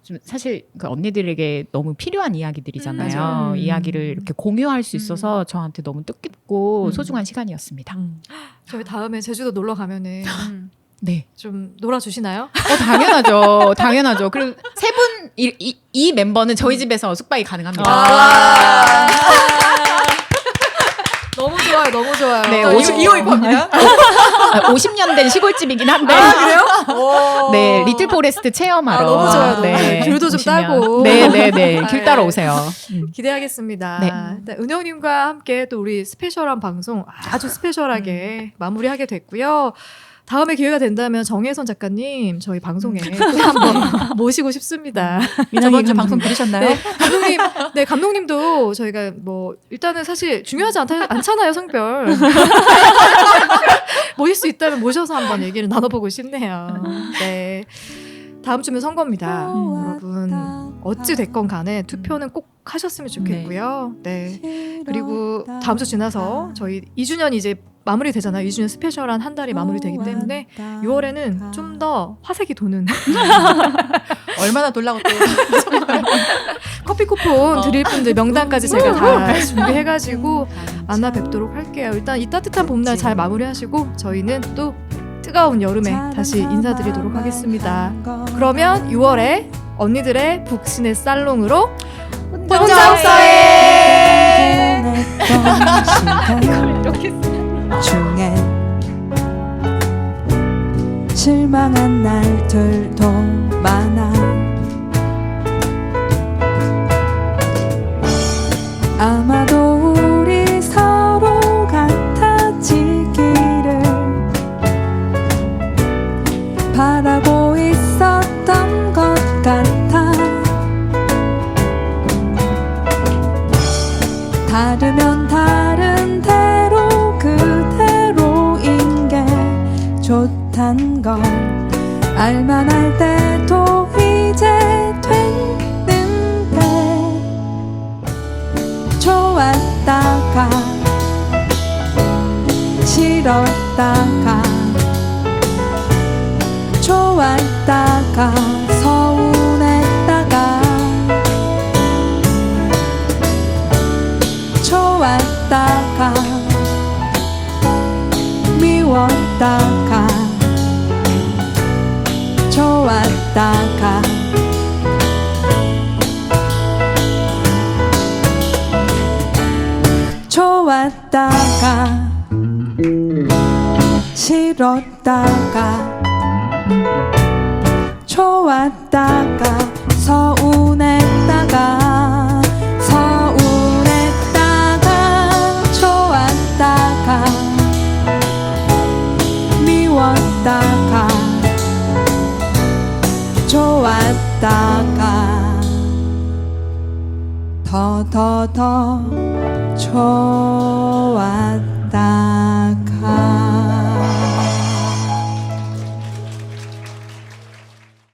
좀 사실 그 언니들에게 너무 필요한 이야기들이잖아요. 맞아요. 이야기를 이렇게 공유할 수 있어서 저한테 너무 뜻깊고 소중한 시간이었습니다. 저희 다음에 제주도 놀러 가면은 네, 좀 놀아주시나요? 당연하죠, 당연하죠. 그리고 세 분 이 멤버는 저희 집에서 숙박이 가능합니다. 너무 좋아요, 너무 좋아요. 네, 이거 입합니다. 50년 된 시골집이긴 한데. 그래요? 네, 리틀 포레스트 체험하러. 너무 좋아요, 너무 네, 좋아요. 귤도 좀 오시면. 따고. 네, 귤 따러 오세요. 기대하겠습니다. 네. 일단 은영님과 함께 또 우리 스페셜한 방송 아주 스페셜하게 마무리하게 됐고요. 다음에 기회가 된다면 정혜선 작가님 저희 방송에 또 한번 모시고 싶습니다. 저번 주 방송 들으셨나요? 네, 감독님, 네 감독님도 저희가 뭐 일단은 사실 중요하지 않잖아요 성별. 모실 수 있다면 모셔서 한번 얘기를 나눠보고 싶네요. 네. 다음 주면 선거입니다. 여러분 어찌 됐건 간에 투표는 꼭 하셨으면 좋겠고요. 네. 그리고 다음 주 지나서 저희 2주년 이제 마무리되잖아요. 2주년 스페셜한 한 달이 마무리되기 때문에 6월에는 좀 더 화색이 도는 얼마나 돌라고 또 커피 쿠폰 드릴 분들 명단까지 제가 다 준비해가지고 만나 뵙도록 할게요. 일단 이 따뜻한 봄날 잘 마무리하시고 저희는 또 뜨거운 여름에 다시 인사드리도록 하겠습니다. 그러면 6월에 언니들의 북신의 살롱으로 혼자 없어해 중에 실망한 날들도 많아 아마도 우리 서로 같아지기를 바라고 있었던 것 같아 다르면 다른 대로 그대로인 게 좋단 걸 알만할 때도 이제 됐는데 좋았다가 싫었다가 좋았다가 서운했다가 좋았다가 미웠다가 좋았다가 좋았다가 싫었다가 좋았다가 서운했다가 좋았다가 미웠다가 좋았다가 더 좋았다가